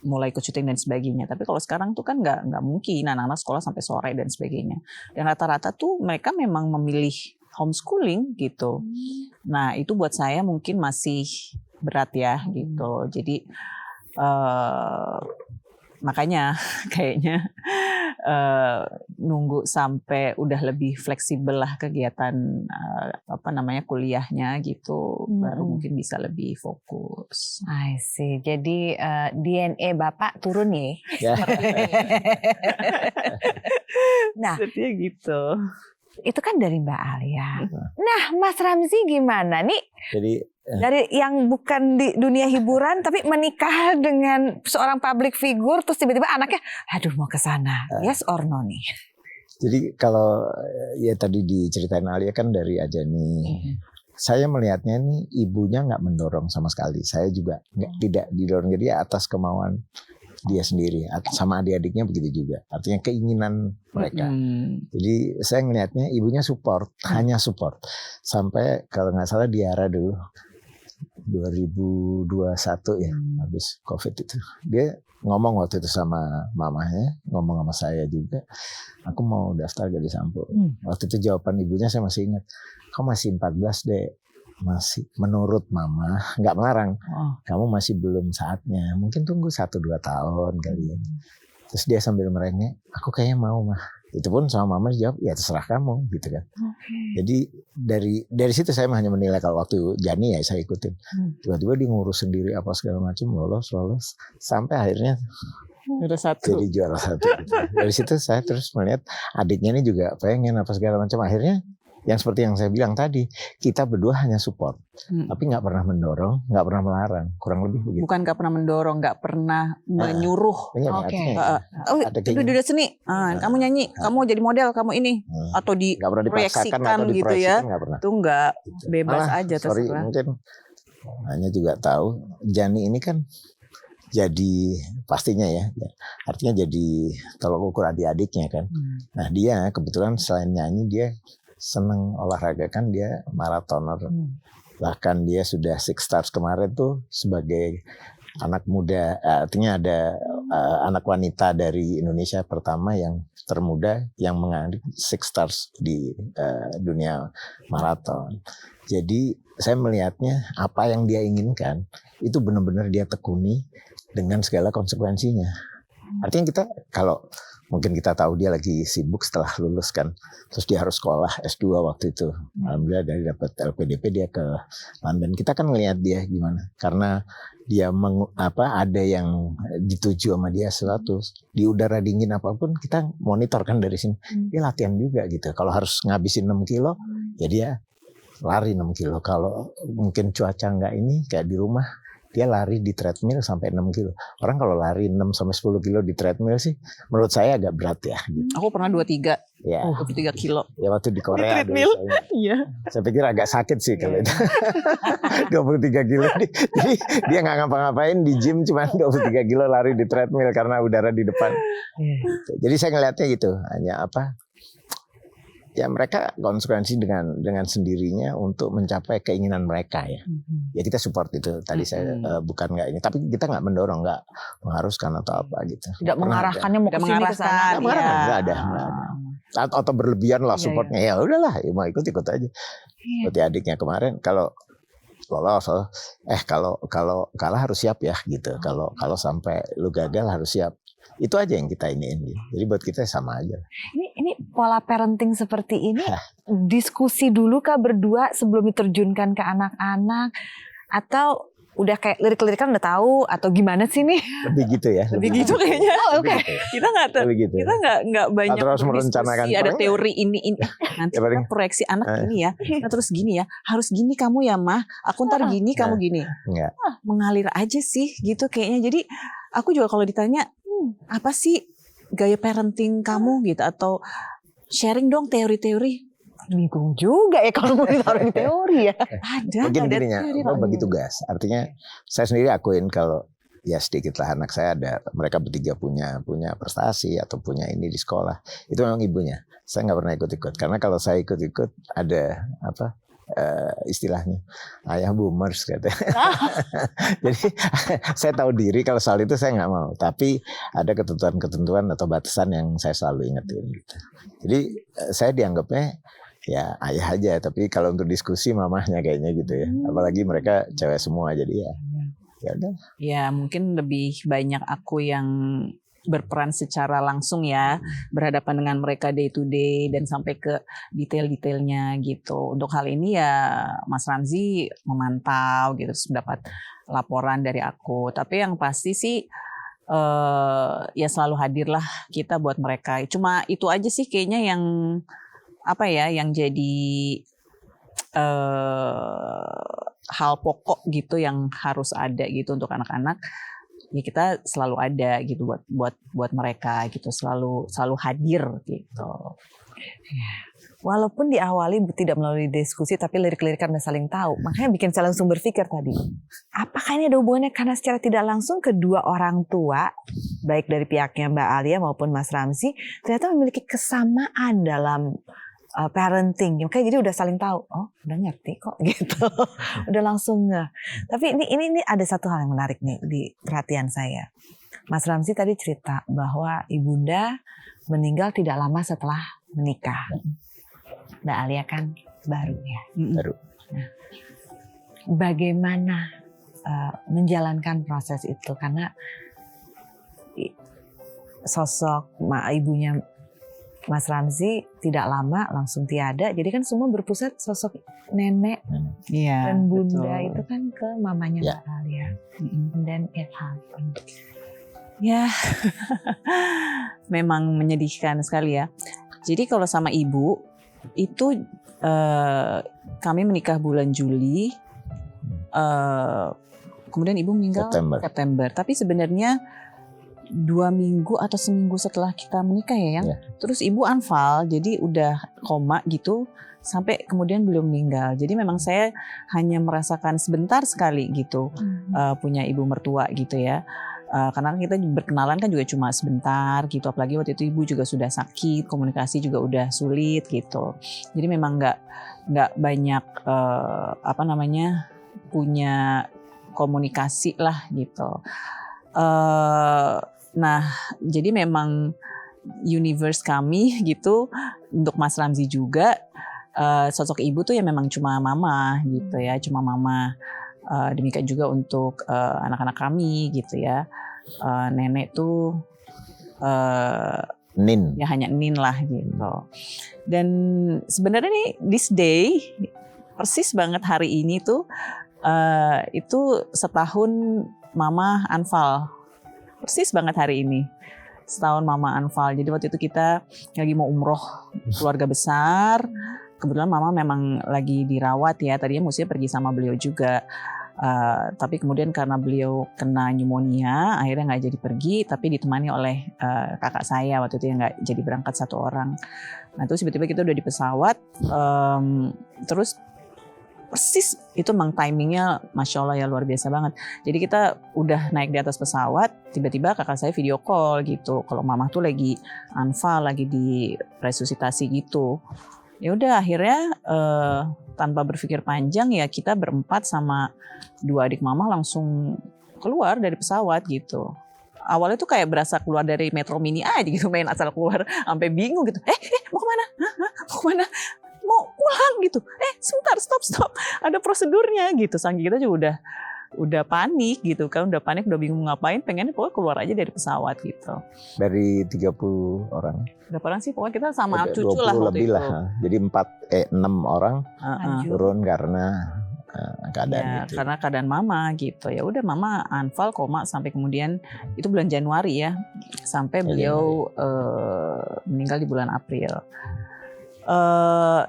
mulai ikut syuting dan sebagainya. Tapi kalau sekarang tuh kan nggak mungkin anak-anak sekolah sampai sore dan sebagainya. Dan rata-rata tuh mereka memang memilih homeschooling gitu. Nah itu buat saya mungkin masih berat ya gitu. Jadi makanya kayaknya nunggu sampai udah lebih fleksibel lah kegiatan kuliahnya gitu, baru mungkin bisa lebih fokus. I see. Jadi DNA Bapak turun ya. Nah, sepertinya gitu. Itu kan dari Mbak Alia. Nah, Mas Ramzy gimana nih? Jadi dari yang bukan di dunia hiburan tapi menikah dengan seorang public figure, terus tiba-tiba anaknya, aduh mau ke sana. Yes or no nih? Jadi kalau ya tadi diceritain Alia kan dari Ajani. Saya melihatnya nih ibunya nggak mendorong sama sekali. Saya juga tidak didorong, jadi atas kemauan dia sendiri, sama adik-adiknya begitu juga. Artinya keinginan mereka. Jadi saya ngelihatnya ibunya support, hanya support. Sampai kalau nggak salah di era dulu 2021 ya, habis COVID itu, dia ngomong waktu itu sama mamanya, ngomong sama saya juga, aku mau daftar Gadis Sampul. Waktu itu jawaban ibunya saya masih ingat, kamu masih 14 deh. Masih menurut mama nggak melarang, kamu masih belum saatnya, mungkin tunggu 1-2 tahun kali ya. Terus dia sambil merengek, aku kayaknya mau mah. Itu pun sama mama dijawab, ya terserah kamu gitu kan. Jadi dari situ saya hanya menilai, kalau waktu Jani ya saya ikutin. Tiba-tiba dia ngurus sendiri apa segala macam, lolos sampai akhirnya jadi juara 1 gitu. Dari situ saya terus melihat adiknya ini juga pengen apa segala macam, akhirnya Yang seperti yang saya bilang tadi, kita berdua hanya support, tapi nggak pernah mendorong, nggak pernah melarang, kurang lebih begitu. Bukan nggak pernah mendorong, nggak pernah menyuruh. Oke. Ada Itu dunia seni, kamu nyanyi, kamu jadi model, kamu ini, atau nggak pernah dipaksakan diproyeksikan atau gitu ya. nggak pernah. Itu nggak bebas Malah, aja sorry, terserah. mungkin hanya juga tahu Jani ini kan jadi pastinya ya, artinya jadi tolok ukur adik-adiknya kan. Nah dia kebetulan selain nyanyi dia seneng olahraga kan, dia maratoner. Bahkan dia sudah Six Stars kemarin tuh sebagai anak muda, artinya ada anak wanita dari Indonesia pertama yang termuda yang mengangkat Six Stars di dunia maraton. Jadi saya melihatnya apa yang dia inginkan itu benar-benar dia tekuni dengan segala konsekuensinya. Artinya kita kalau mungkin kita tahu dia lagi sibuk setelah lulus kan, terus dia harus sekolah S2 waktu itu. Alhamdulillah dari dapat LPDP dia ke London. Kita kan ngelihat dia gimana, karena dia ada yang dituju sama dia sesuatu di udara dingin apapun kita monitor kan dari sini. Dia latihan juga gitu. Kalau harus ngabisin 6 kilo, ya dia lari 6 kilo. Kalau mungkin cuaca nggak ini kayak di rumah, dia lari di treadmill sampai 6 kilo. Orang kalau lari 6 sampai 10 kilo di treadmill sih menurut saya agak berat ya. Gitu. Aku pernah 23, Ya. 23 kilo. Ya waktu di Korea. Di treadmill? Iya. Saya pikir agak sakit sih kalau itu. 23 kilo. Jadi dia nggak ngapa-ngapain di gym, cuma 23 kilo lari di treadmill karena udara di depan. Jadi saya ngelihatnya gitu. Hanya apa? Ya mereka konsekuensi dengan sendirinya untuk mencapai keinginan mereka ya. Ya kita support itu. Tadi saya bukan nggak ini, tapi kita nggak mendorong, nggak mengharuskan atau apa gitu. Tidak mengarahkannya mau ke sini ke sana. Nggak ada. Atau berlebihan lah supportnya. Ya udahlah, mau ikut aja. Seperti adiknya kemarin kalau lolos, kalau kalah harus siap ya gitu. Kalau sampai lu gagal harus siap. Itu aja yang kita iniin. Jadi buat kita sama aja. Ini pola parenting seperti ini diskusi dulu kah berdua sebelum diterjunkan ke anak-anak, atau udah kayak lirik-lirikan udah tahu atau gimana sih nih? Lebih gitu ya. Lebih gitu kayaknya. Oke. Kita nggak gitu. Kita nggak banyak terus merencanakan. Ada teori ini. Nanti kita proyeksi anak ini ya. Nah, terus gini ya. Harus gini kamu ya mah. Aku ntar gini, kamu gini. Enggak. Mengalir aja sih gitu kayaknya. Jadi aku juga kalau ditanya apa sih gaya parenting kamu gitu, atau sharing dong teori-teori. Bingung juga ya kalau mau ditaruh di teori ya. Mungkin gininya, bagi tugas. Artinya saya sendiri akuin kalau ya sedikit lah anak saya mereka bertiga punya prestasi atau punya ini di sekolah. Itu memang ibunya. Saya nggak pernah ikut-ikut karena kalau saya ikut-ikut ada istilahnya ayah boomers katanya. Jadi saya tahu diri kalau soal itu saya nggak mau. Tapi ada ketentuan-ketentuan atau batasan yang saya selalu ingetin gitu. Jadi saya dianggapnya ya ayah aja. Tapi kalau untuk diskusi mamahnya kayaknya gitu ya. Apalagi mereka cewek semua jadi ya udah. Ya mungkin lebih banyak aku yang berperan secara langsung ya, berhadapan dengan mereka day to day dan sampai ke detail-detailnya gitu. Untuk hal ini ya Mas Ramzi memantau gitu, terus mendapat laporan dari aku. Tapi yang pasti sih ya selalu hadirlah kita buat mereka. Cuma itu aja sih kayaknya yang yang jadi hal pokok gitu yang harus ada gitu untuk anak-anak. Ya kita selalu ada gitu buat mereka gitu, selalu hadir gitu. Walaupun diawali tidak melalui diskusi tapi lirik-lirikan dan saling tahu, makanya bikin saya langsung berpikir tadi, apakah ini ada hubungannya karena secara tidak langsung kedua orang tua baik dari pihaknya Mbak Alia maupun Mas Ramzi ternyata memiliki kesamaan dalam parenting, kayak jadi udah saling tahu, udah ngerti kok gitu, udah langsung nggak. Tapi ini ada satu hal yang menarik nih di perhatian saya. Mas Ramzi tadi cerita bahwa ibunda meninggal tidak lama setelah menikah. Mbak Alia kan baru ya. Baru. Nah, bagaimana menjalankan proses itu karena sosok ibunya Mas Ramzi tidak lama langsung tiada, jadi kan semua berpusat sosok nenek dan bunda betul. Itu kan ke mamanya Mbak Alia. Dan it happened. Ya, memang menyedihkan sekali ya. Jadi kalau sama ibu, itu kami menikah bulan Juli, kemudian ibu meninggal September. Tapi sebenarnya 2 minggu atau seminggu setelah kita menikah ya, yang terus ibu anfal, jadi udah koma gitu sampai kemudian beliau meninggal. Jadi memang saya hanya merasakan sebentar sekali gitu punya ibu mertua gitu ya. Karena kita berkenalan kan juga cuma sebentar gitu, apalagi waktu itu ibu juga sudah sakit, komunikasi juga udah sulit gitu. Jadi memang nggak banyak punya komunikasi lah gitu. Nah, jadi memang universe kami gitu untuk Mas Ramzy juga, sosok ibu tuh ya memang cuma mama gitu ya, cuma mama. Demikian juga untuk anak-anak kami gitu ya. Nenek tuh Nin. Ya hanya Nin lah gitu. Dan sebenarnya nih this day persis banget hari ini tuh itu setahun mama anfal. Persis banget hari ini. Setahun mama anfal. Jadi waktu itu kita lagi mau umroh keluarga besar. Kebetulan mama memang lagi dirawat ya. Tadinya mestinya pergi sama beliau juga. Tapi kemudian karena beliau kena pneumonia, akhirnya nggak jadi pergi. Tapi ditemani oleh kakak saya waktu itu yang nggak jadi berangkat 1 orang. Nah terus tiba-tiba kita udah di pesawat. Terus persis itu memang timingnya Masya Allah ya luar biasa banget. Jadi kita udah naik di atas pesawat, tiba-tiba kakak saya video call gitu. Kalau mama tuh lagi anfal, lagi di resusitasi gitu. Ya udah akhirnya tanpa berpikir panjang ya kita berempat sama 2 adik mama langsung keluar dari pesawat gitu. Awalnya tuh kayak berasa keluar dari Metro Mini aja gitu, main asal keluar sampai bingung gitu. Mau kemana? Mau kemana? Mau pulang gitu. Sebentar, stop. Ada prosedurnya gitu. Saking kita juga udah panik gitu kan, udah bingung ngapain, pengennya pokoknya keluar aja dari pesawat gitu. Dari 30 orang. Berapa orang sih? Pokoknya kita sama cucu 20 lah waktu lebih itu. lah. Jadi 6 orang turun karena keadaan ya, gitu. Karena keadaan mama gitu. Ya udah mama anfal koma sampai kemudian itu bulan Januari ya. Sampai beliau meninggal di bulan April.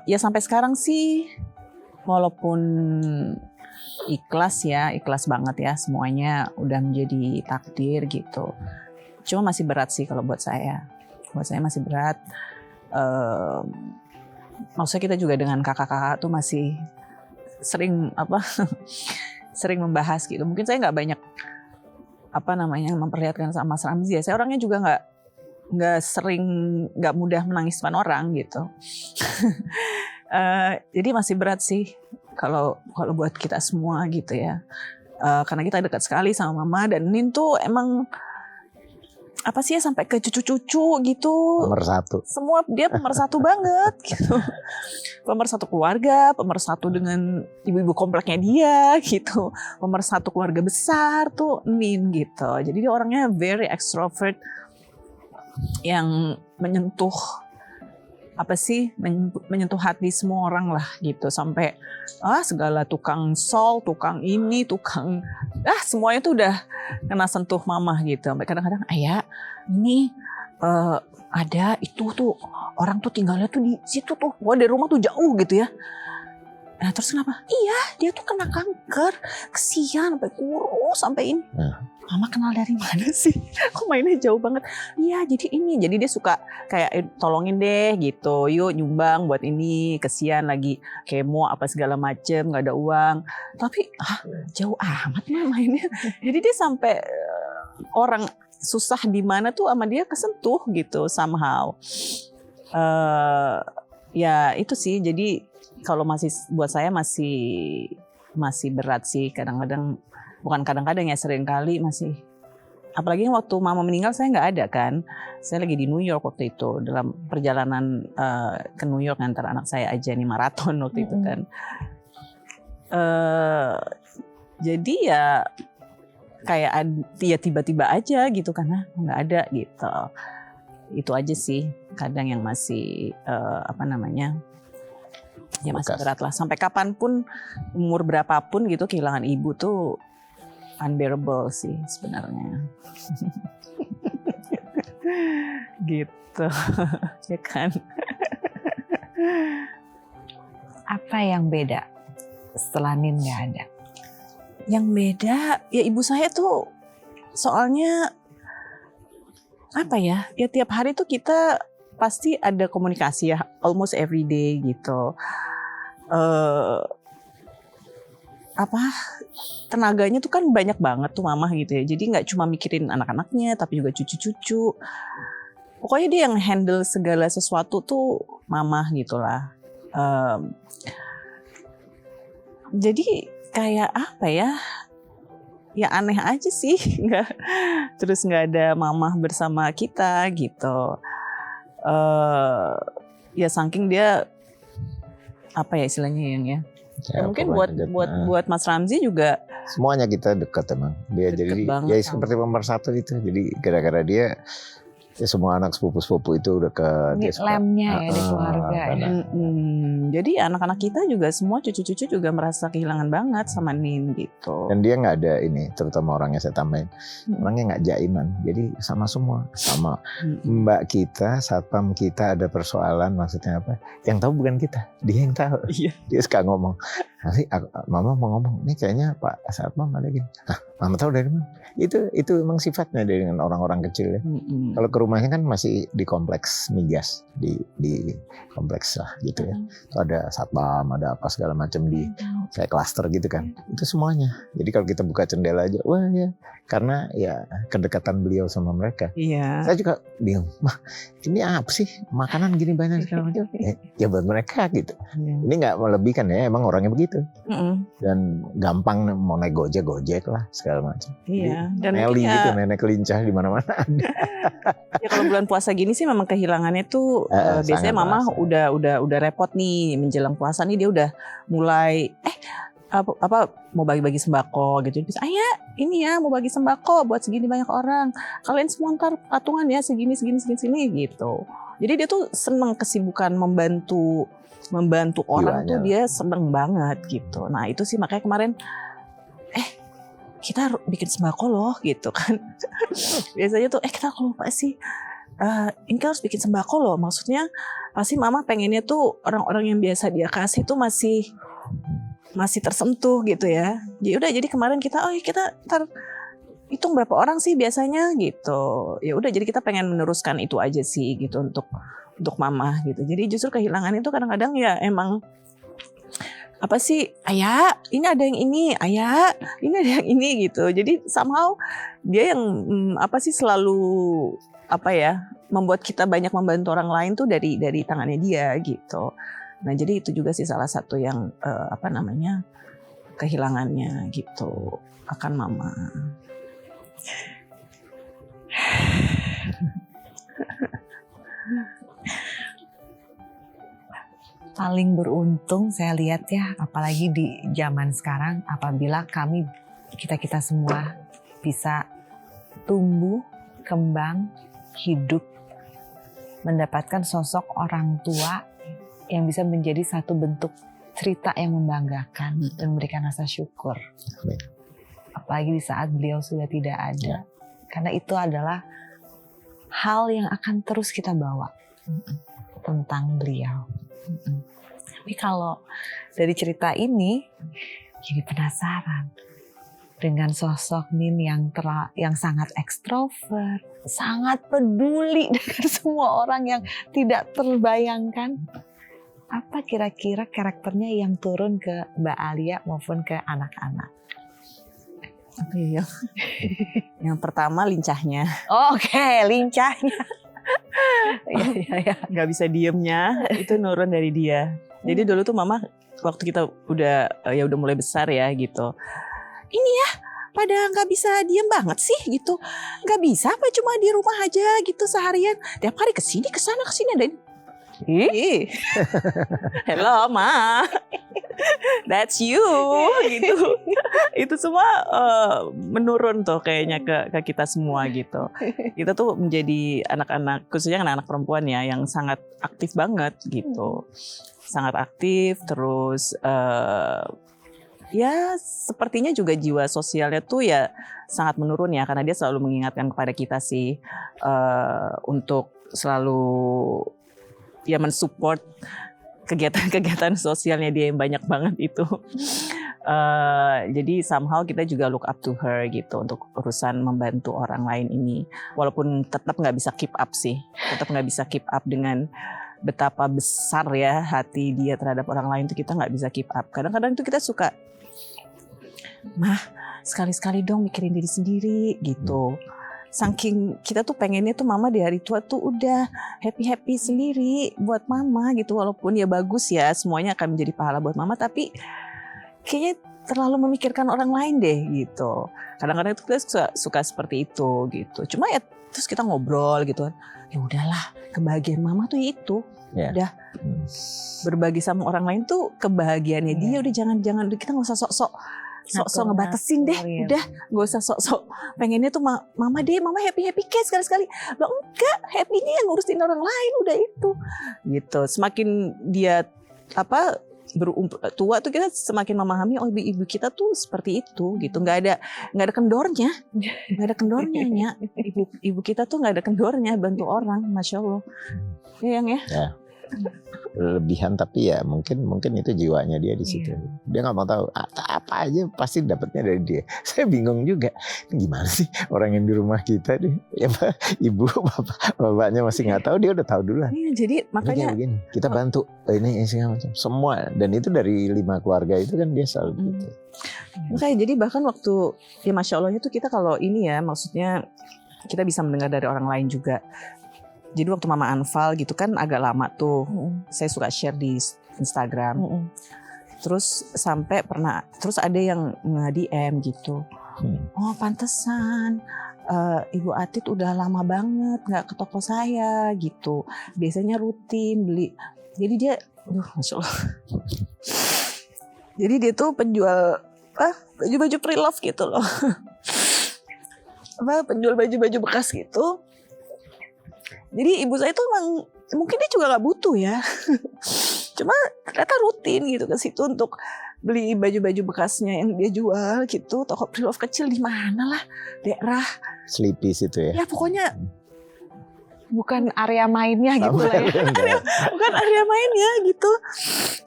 Ya sampai sekarang sih walaupun ikhlas banget ya, semuanya udah menjadi takdir gitu. Cuma masih berat sih kalau buat saya masih berat. Maksudnya kita juga dengan kakak-kakak tuh masih sering sering membahas gitu. Mungkin saya nggak banyak memperlihatkan sama Mas Ramzy ya. Saya orangnya juga nggak mudah menangis depan orang gitu. Jadi masih berat sih kalau buat kita semua gitu ya. Karena kita dekat sekali sama mama dan Nin tuh emang sampai ke cucu-cucu gitu. Pemersatu. Semua dia pemersatu banget gitu. Pemersatu keluarga, pemersatu dengan ibu-ibu kompleknya dia gitu. Pemersatu keluarga besar tuh Nin gitu. Jadi dia orangnya very extrovert yang menyentuh menyentuh hati semua orang lah gitu, sampai segala tukang sol, tukang ini, semuanya tuh udah kena sentuh mama gitu. Sampai kadang-kadang ayah ini ada itu tuh orang tuh tinggalnya tuh di situ tuh, dari rumah tuh jauh gitu ya. Nah terus kenapa? Iya dia tuh kena kanker, kesian sampai kurus sampai ini. Mama kenal dari mana sih? Kok mainnya jauh banget? Iya jadi dia suka kayak tolongin deh gitu. Yuk nyumbang buat ini, kesian lagi kemo apa segala macem, nggak ada uang. Tapi jauh amat mah mainnya. Jadi dia sampai orang susah di mana tuh sama dia kesentuh gitu somehow. Ya itu sih. Jadi kalau buat saya masih berat sih kadang-kadang. Bukan kadang-kadang ya, sering kali masih. Apalagi waktu mama meninggal saya nggak ada kan. Saya lagi di New York waktu itu. Dalam perjalanan ke New York antar anak saya aja nih maraton waktu itu kan. Jadi ya kayak tiba-tiba aja gitu karena nggak ada gitu. Itu aja sih kadang yang masih ya masih berat lah. Sampai kapanpun, umur berapapun gitu, kehilangan ibu tuh unbearable sih sebenarnya. Gitu, ya kan? Apa yang beda setelah Nin nggak ada? Yang beda ya ibu saya tuh soalnya apa ya? Ya tiap hari tuh kita pasti ada komunikasi ya, almost every day gitu. Tenaganya tuh kan banyak banget tuh mama gitu ya. Jadi nggak cuma mikirin anak-anaknya, tapi juga cucu-cucu. Pokoknya dia yang handle segala sesuatu tuh mama gitulah. Jadi kayak apa ya? Ya aneh aja sih, terus nggak ada mama bersama kita gitu. Ya saking dia apa ya istilahnya yang ya. Mungkin buat Mas Ramzi juga semuanya kita dekat emang. Dia jadi ya seperti pemersatu itu. Jadi gara-gara dia ya semua anak sepupu-sepupu itu udah ke dia lemnya ya di keluarga. Jadi anak-anak kita juga semua cucu-cucu juga merasa kehilangan banget sama Nin gitu. Dan dia nggak ada ini, terutama orangnya saya tambahin, orangnya nggak jaiman. Jadi sama semua, sama mbak kita, satpam kita ada persoalan, maksudnya apa? Yang tahu bukan kita, dia yang tahu. Iya. Dia suka ngomong, nanti mama mau ngomong, nih kayaknya Pak Satpam ada gini. Nah, mama tahu dari mana? Itu memang sifatnya dengan orang-orang kecil ya. Kalau ke rumahnya kan masih di kompleks migas, di kompleks lah gitu ya. Itu ada satpam, ada apa segala macam di kayak klaster gitu kan. Itu semuanya. Jadi kalau kita buka jendela aja, wah ya, karena ya kedekatan beliau sama mereka. Iya. Saya juga bingung, mah ini apa sih makanan gini banyak segala macam? Ya buat mereka gitu. Ini nggak melebihkan ya, emang orangnya begitu. Dan gampang mau naik gojek lah segala macam. Iya. Dan Nelly gitu, nenek lincah di mana-mana. Ya kalau bulan puasa gini sih memang kehilangannya tuh biasanya mama udah repot nih menjelang puasa nih dia udah mulai mau bagi-bagi sembako gitu. Bisa ayah ini ya mau bagi sembako buat segini banyak orang. Kalian semua ntar patungan ya segini gitu. Jadi dia tuh seneng kesibukan membantu orang tuh dia seneng banget gitu. Nah itu sih makanya kemarin kita bikin sembako loh gitu kan. Biasanya tuh kita lupa sih ini kan harus bikin sembako loh. Maksudnya pasti mama pengennya tuh orang-orang yang biasa dia kasih tuh masih tersentuh gitu ya. Jadi kemarin kita ntar hitung berapa orang sih biasanya gitu. Ya udah jadi kita pengen meneruskan itu aja sih gitu untuk mama gitu. Jadi justru kehilangan itu kadang-kadang ya emang apa sih, ayah ini ada yang ini, ayah ini ada yang ini gitu. Jadi somehow dia yang selalu membuat kita banyak membantu orang lain tuh dari tangannya dia gitu. Nah jadi itu juga sih salah satu yang kehilangannya gitu akan mama. Paling beruntung saya lihat ya, apalagi di zaman sekarang apabila kita semua bisa tumbuh, kembang, hidup, mendapatkan sosok orang tua yang bisa menjadi satu bentuk cerita yang membanggakan dan memberikan rasa syukur. Apalagi di saat beliau sudah tidak ada. Karena itu adalah hal yang akan terus kita bawa tentang beliau. Tapi kalau dari cerita ini jadi penasaran dengan sosok Nin yang sangat ekstrovert, sangat peduli dengan semua orang yang tidak terbayangkan. Apa kira-kira karakternya yang turun ke Mbak Alia maupun ke anak-anak? Yang pertama lincahnya. Oke, lincahnya. Ya. Gak bisa diemnya itu nurun dari dia. Jadi dulu tuh mama waktu kita udah mulai besar ya gitu. Ini ya pada nggak bisa diem banget sih gitu. Nggak bisa apa cuma di rumah aja gitu seharian. Tiap hari kesini kesana kesini dan hello ma, that's you gitu. Itu semua menurun tuh kayaknya ke kita semua gitu. Kita tuh menjadi anak-anak, khususnya anak-anak perempuan ya, yang sangat aktif banget gitu. Sangat aktif, terus ya sepertinya juga jiwa sosialnya tuh ya sangat menurun ya, karena dia selalu mengingatkan kepada kita sih untuk selalu ya mensupport kegiatan-kegiatan sosialnya dia yang banyak banget itu. Jadi somehow kita juga look up to her gitu untuk urusan membantu orang lain ini. Walaupun tetap nggak bisa keep up sih, tetap nggak bisa keep up dengan betapa besar ya hati dia terhadap orang lain, itu kita nggak bisa keep up. Kadang-kadang itu kita suka, mah sekali-sekali dong mikirin diri sendiri gitu. Saking kita tuh pengennya tuh mama di hari tua tuh udah happy sendiri buat mama gitu. Walaupun ya bagus ya semuanya akan menjadi pahala buat mama, tapi kayaknya terlalu memikirkan orang lain deh gitu. Kadang-kadang itu kita suka seperti itu gitu. Cuma ya terus kita ngobrol gitu kan. Ya udahlah, kebahagiaan mama tuh itu. Yeah. Udah berbagi sama orang lain tuh kebahagiaannya dia. Udah jangan kita nggak usah sok-sok ngebatasin deh. Udah nggak usah sok-sok pengennya tuh mama happy kayak sekali-sekali. Loh enggak, happy-nya yang ngurusin orang lain udah itu. Gitu. Semakin dia tua tuh kita semakin memahami ibu kita tuh seperti itu gitu. Nggak ada kendornya Nya. Ibu kita tuh nggak ada kendornya bantu orang, masya Allah ya Yang ya. Lebihan, tapi ya mungkin itu jiwanya dia di situ. Dia nggak mau tahu apa aja pasti dapatnya dari dia. Saya bingung juga, gimana sih orang yang di rumah kita nih, ya ibu bapaknya masih nggak tahu, dia udah tahu duluan. Jadi makanya begini, kita bantu ini segala macam semua, dan itu dari 5 keluarga itu kan dia selalu gitu. Makanya jadi bahkan waktu ya masya Allahnya tuh kita kalau ini ya, maksudnya kita bisa mendengar dari orang lain juga. Jadi waktu mama anfal gitu kan agak lama tuh, saya suka share di Instagram. Terus sampai terus ada yang nge-DM gitu. Oh pantesan Ibu Atit udah lama banget nggak ke toko saya gitu. Biasanya rutin beli. Jadi dia, masya Allah. Jadi dia tuh penjual baju-baju pre-love gitu loh. Penjual baju-baju bekas gitu. Jadi ibu saya tuh emang mungkin dia juga nggak butuh ya, cuma ternyata rutin gitu ke situ untuk beli baju-baju bekasnya yang dia jual gitu. Toko pre-love kecil di mana lah, daerah Sleepy situ ya. Ya pokoknya bukan area mainnya gitu lah ya. Bukan area mainnya gitu.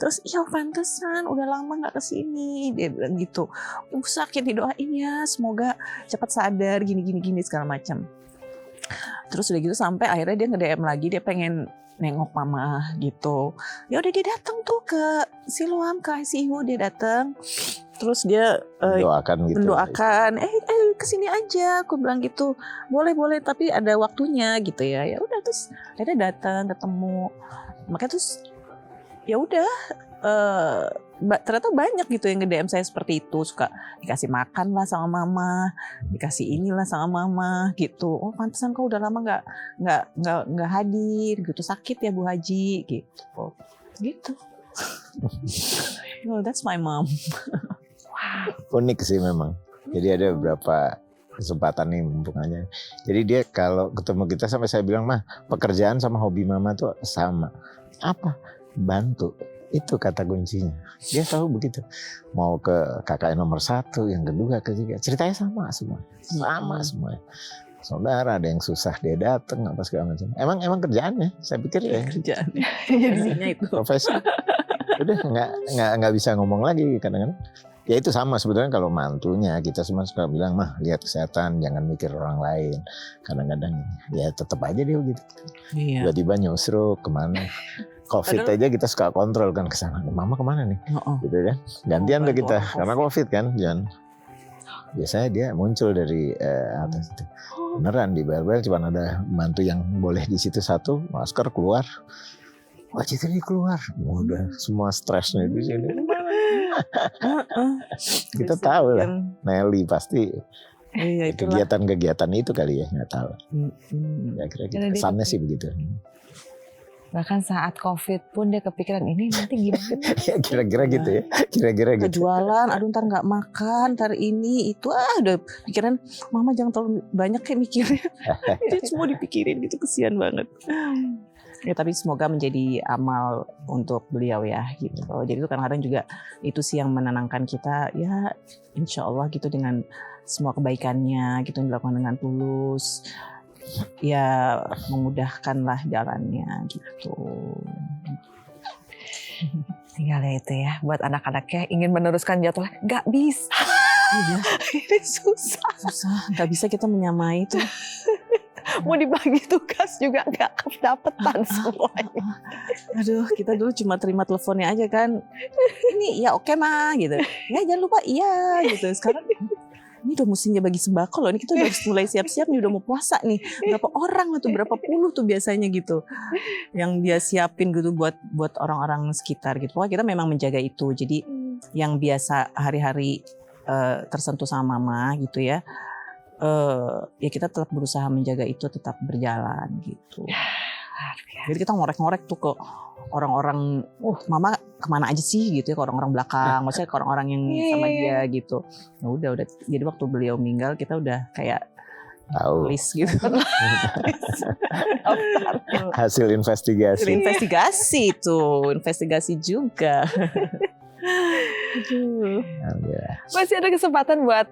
Terus ya pantesan udah lama nggak kesini, dia bilang gitu. Sakit didoain ya, semoga cepat sadar gini segala macam. Terus udah gitu sampai akhirnya dia nge-DM lagi, dia pengen nengok mama gitu. Ya udah dia datang tuh ke Siloam, ke ICU dia datang. Terus dia mendoakan kesini aja, aku bilang gitu. Boleh tapi ada waktunya gitu ya. Ya udah terus akhirnya datang ketemu. Makanya terus ya udah ternyata banyak gitu yang nge-DM saya seperti itu, suka dikasih makan lah sama mama, dikasih inilah sama mama gitu. Oh pantesan kau udah lama nggak hadir gitu, sakit ya Bu Haji gitu. Oh that's my mom. Unik sih memang. Jadi ada beberapa kesempatan nih mumpung aja. Jadi dia kalau ketemu kita sampai saya bilang, mah pekerjaan sama hobi mama tuh sama. Apa? Bantu. Itu kata kuncinya. Dia tahu begitu. Mau ke KKN nomor 1, yang kedua, ketiga, ceritanya sama semua. Saudara ada yang susah dia datang apa segala macam. Emang kerjaannya. Saya pikir ya kerjaannya. Jadinya itu. Profesi. Udah nggak bisa ngomong lagi kadang-kadang. Ya itu sama sebetulnya kalau mantunya kita semua suka bilang, mah lihat kesehatan, jangan mikir orang lain. Kadang-kadang ya tetap aja dia begitu. Iya. Tiba-tiba nyusruk kemana. Covid aja kita suka kontrol kan kesana. Mama kemana nih? Gitu kan. Gantian tuh kita karena Covid kan, jangan. Biasanya dia muncul dari atas itu. Beneran di bel-bel cuma ada mantu yang boleh di situ satu, masker keluar. Wajib ini keluar. Udah semua stresnya di sini. Kita tahu lah, Nelly pasti kegiatan-kegiatan itu kali ya, nggak tahu. Ya kira-kira kesannya sih begitu. Bahkan saat Covid pun dia kepikiran ini nanti gimana? Ya kira-kira gitu ya, kira-kira gitu. Kejualan, aduh ntar nggak makan, ntar ini itu udah pikiran mama jangan terlalu banyak kayak mikirnya. Jadi semua dipikirin gitu, kesian banget. Ya tapi semoga menjadi amal untuk beliau ya gitu. Jadi itu kadang-kadang juga itu sih yang menenangkan kita ya, insya Allah gitu dengan semua kebaikannya gitu yang dilakukan dengan tulus. Ya memudahkanlah jalannya gitu. Tinggalnya itu ya, buat anak-anaknya ingin meneruskan jadwalnya, nggak bisa. Iya. Ini susah. Nggak bisa kita menyamai itu. Mau dibagi tugas juga nggak kedapetan semuanya. Aduh, kita dulu cuma terima teleponnya aja kan. Ini ya oke mah gitu. Ya jangan lupa iya gitu. Sekarang ini udah musimnya bagi sembako loh. Ini kita udah harus mulai siap-siap nih, udah mau puasa nih. Berapa orang tuh, berapa puluh tuh biasanya gitu. Yang dia siapin gitu buat orang-orang sekitar gitu. Pokoknya kita memang menjaga itu. Jadi yang biasa hari-hari tersentuh sama mama gitu ya. Ya kita tetap berusaha menjaga itu tetap berjalan gitu. Jadi kita ngorek-ngorek tuh ke orang-orang, mama kemana aja sih gitu ya, ke orang-orang belakang, maksudnya ke orang-orang yang sama dia gitu. Nah, udah. Jadi waktu beliau meninggal kita udah kayak list gitu. Hasil investigasi. Investigasi juga. Masih ada kesempatan buat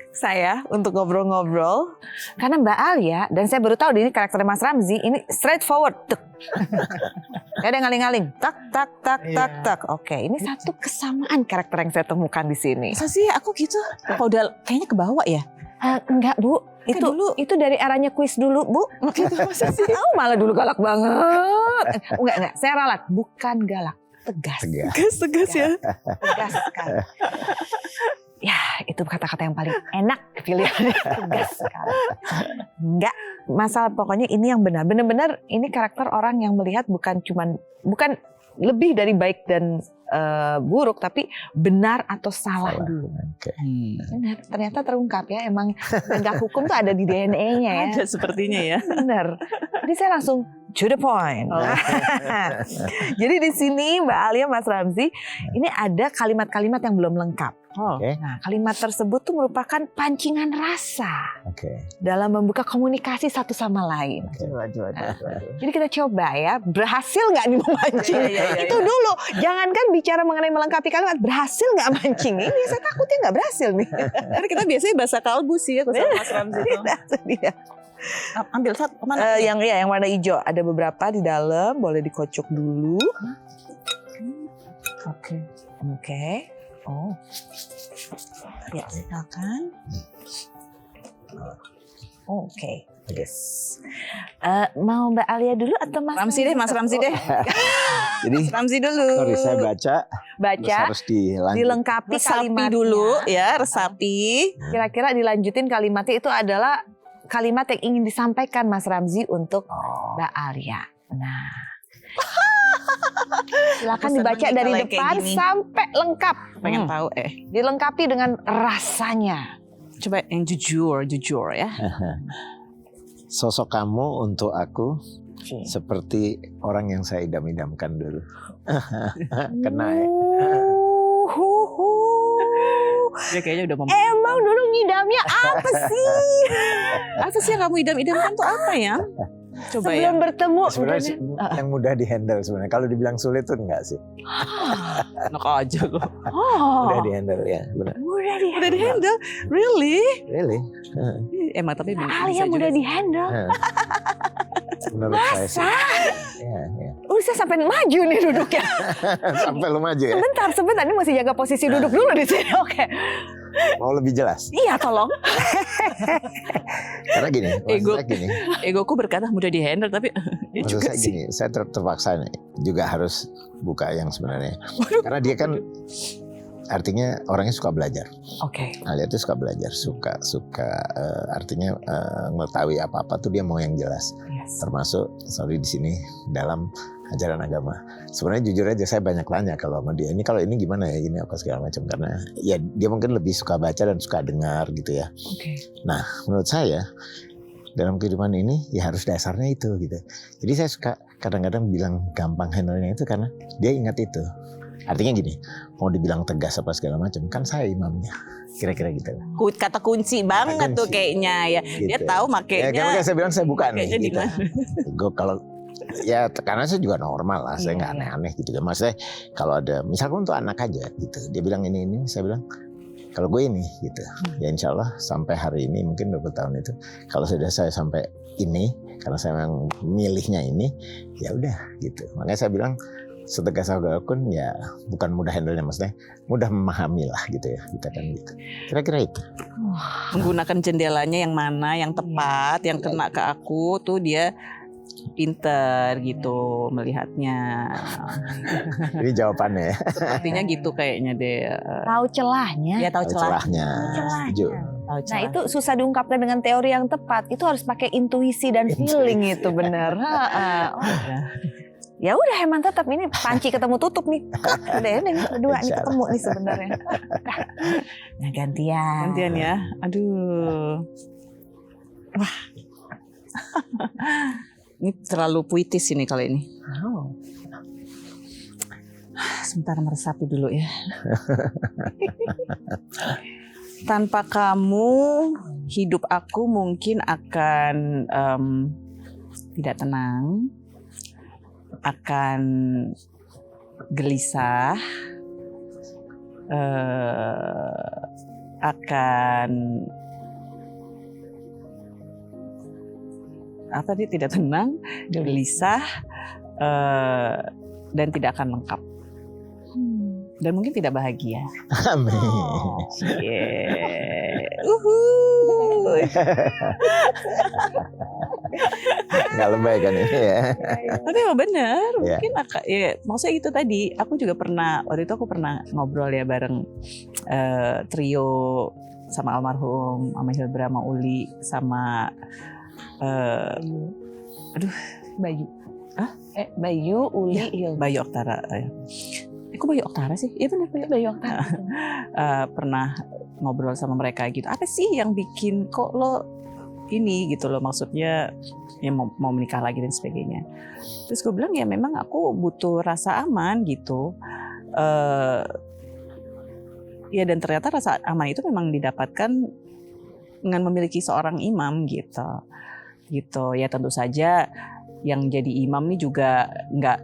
saya untuk ngobrol-ngobrol karena Mbak Alia, dan saya baru tahu ini karakter Mas Ramzy ini straightforward, gak ada ngaling-ngaling, tak. Oke, ini satu kesamaan karakter yang saya temukan di sini. Masa sih aku gitu? Apa udah kayaknya kebawa ya? Enggak Bu, itu dari eranya kuis dulu Bu. Gitu, masa sih? Malah dulu galak banget. Enggak, saya ralat, bukan galak. Tegas ya. Tegas sekali. Ya, itu kata-kata yang paling enak pilihannya, tegas sekali. Enggak masalah, pokoknya ini yang benar-benar ini karakter orang yang melihat bukan lebih dari baik dan buruk, tapi benar atau salah dulu. Benar, ternyata terungkap ya, emang penegak hukum tuh ada di DNA-nya ya. Ada sepertinya ya. Benar. Jadi saya langsung to the point. Jadi di sini Mbak Alia, Mas Ramzy, ini ada kalimat-kalimat yang belum lengkap. Nah, kalimat tersebut tuh merupakan pancingan rasa dalam membuka komunikasi satu sama lain. Jadi kita coba ya, berhasil nggak nih memancing? Itu dulu, jangankan bicara mengenai melengkapi kalimat, berhasil nggak mancing? Ini saya takutnya nggak berhasil nih. Karena kita biasanya bahasa kalbu sih ya, sama Mas Ramzy itu. Ambil satu mana? Yang warna hijau, ada beberapa di dalam, boleh dikocok dulu. Oke. Oh. Ya, silakan. Oke. Yes. Mau Mbak Alia dulu atau Mas Ramzy deh, Mas Ramzy deh. Jadi Mas Ramzy dulu. sorry, saya baca. Terus harus dilengkapi kalimat dulu ya, resapi. Kira-kira dilanjutin kalimatnya itu adalah kalimat yang ingin disampaikan Mas Ramzy untuk Mbak Alia. Nah. Silakan dibaca dari depan sampai lengkap. Pengen tahu dilengkapi dengan rasanya. Coba yang jujur ya. Sosok kamu untuk aku seperti orang yang saya idam-idamkan dulu. Kena ya. Dia kayaknya udah Emang dulu ngidamnya apa sih? Apa sih yang kamu idam-idamkan tuh apa ya? Coba sebelum bertemu sebenarnya yang mudah dihandle sebenarnya. Kalau dibilang sulit tuh enggak sih. Enak aja kok. Mudah dihandle ya, benar. Mudah dihandle. Really? Emang tapi Alia mudah dihandle. Menurut saya sih. Ya. Saya sampai maju nih duduknya. Sampai lu maju ya. Sebentar, ini masih jaga posisi duduk dulu di sini. Oke. Mau lebih jelas? Iya, tolong. Karena gini, egoku berkata mudah dihandle, tapi dia juga saya gini, saya terpaksa juga harus buka yang sebenarnya. Karena dia kan artinya orangnya suka belajar. Alia itu suka belajar, suka artinya mengetahui apa-apa tuh dia mau yang jelas. Termasuk di sini dalam ajaran agama. Sebenarnya jujur aja saya banyak tanya kalau sama dia, ini kalau ini gimana ya, ini apa segala macam, karena ya dia mungkin lebih suka baca dan suka dengar gitu ya. Nah, menurut saya dalam kehidupan ini ya harus dasarnya itu gitu. Jadi saya suka kadang-kadang bilang gampang handle-nya itu karena dia ingat itu. Artinya gini, mau dibilang tegas apa segala macam, kan saya imamnya. Kira-kira gitu. Kata kunci banget tuh kayaknya ya. Gitu. Dia tahu makanya. Ya, karena saya bilang saya buka nih gitu. Gue kalau ya karena saya juga normal lah, saya nggak aneh-aneh gitu. Maksudnya kalau ada misalkan untuk anak aja gitu, dia bilang ini, saya bilang kalau gue ini gitu. Ya insya Allah sampai hari ini mungkin 20 tahun itu, kalau sudah saya sampai ini, karena saya memang milihnya ini, ya udah gitu. Makanya saya bilang setegas apapun ya bukan mudah handle-nya, maksudnya mudah memahami lah gitu ya, kita kan gitu. Kira-kira itu. Menggunakan jendelanya yang mana, yang tepat, yang kena ke aku tuh dia pinter gitu melihatnya. Ini jawabannya ya. Sepertinya gitu kayaknya deh. Tahu celahnya. Ya tahu celahnya. Setuju. Tahu Nah celah. itu susah diungkapkan dengan teori yang tepat. Itu harus pakai intuisi dan feeling itu bener. Ya udah emang tetap ini panci ketemu tutup nih. Udah ini berdua nih ketemu nih sebenarnya. Nah gantian. Gantian ya. Aduh. Wah. Ini terlalu puitis ini kali ini. Oh. Sebentar meresapi dulu ya. Tanpa kamu, hidup aku mungkin akan tidak tenang, akan gelisah, akan apa nih, tidak tenang, gelisah, dan tidak akan lengkap. Dan mungkin tidak bahagia. Amin. Nggak lebay kan ini ya. Tapi emang bener, Iya. mungkin ya, maksudnya itu tadi. Aku juga pernah, waktu itu aku pernah ngobrol ya bareng trio sama almarhum, sama Hilbra, sama Uli, sama Bayu. Hah? Bayu, Uli, Hilda. Bayu Oktara. Kok Bayu Oktara sih? Iya benar Bayu Oktara. Pernah ngobrol sama mereka gitu. Apa sih yang bikin kok lo ini gitu loh, maksudnya ya mau menikah lagi dan sebagainya. Terus gue bilang ya memang aku butuh rasa aman gitu. Ya dan ternyata rasa aman itu memang didapatkan dengan memiliki seorang imam gitu. Ya tentu saja yang jadi imam nih juga nggak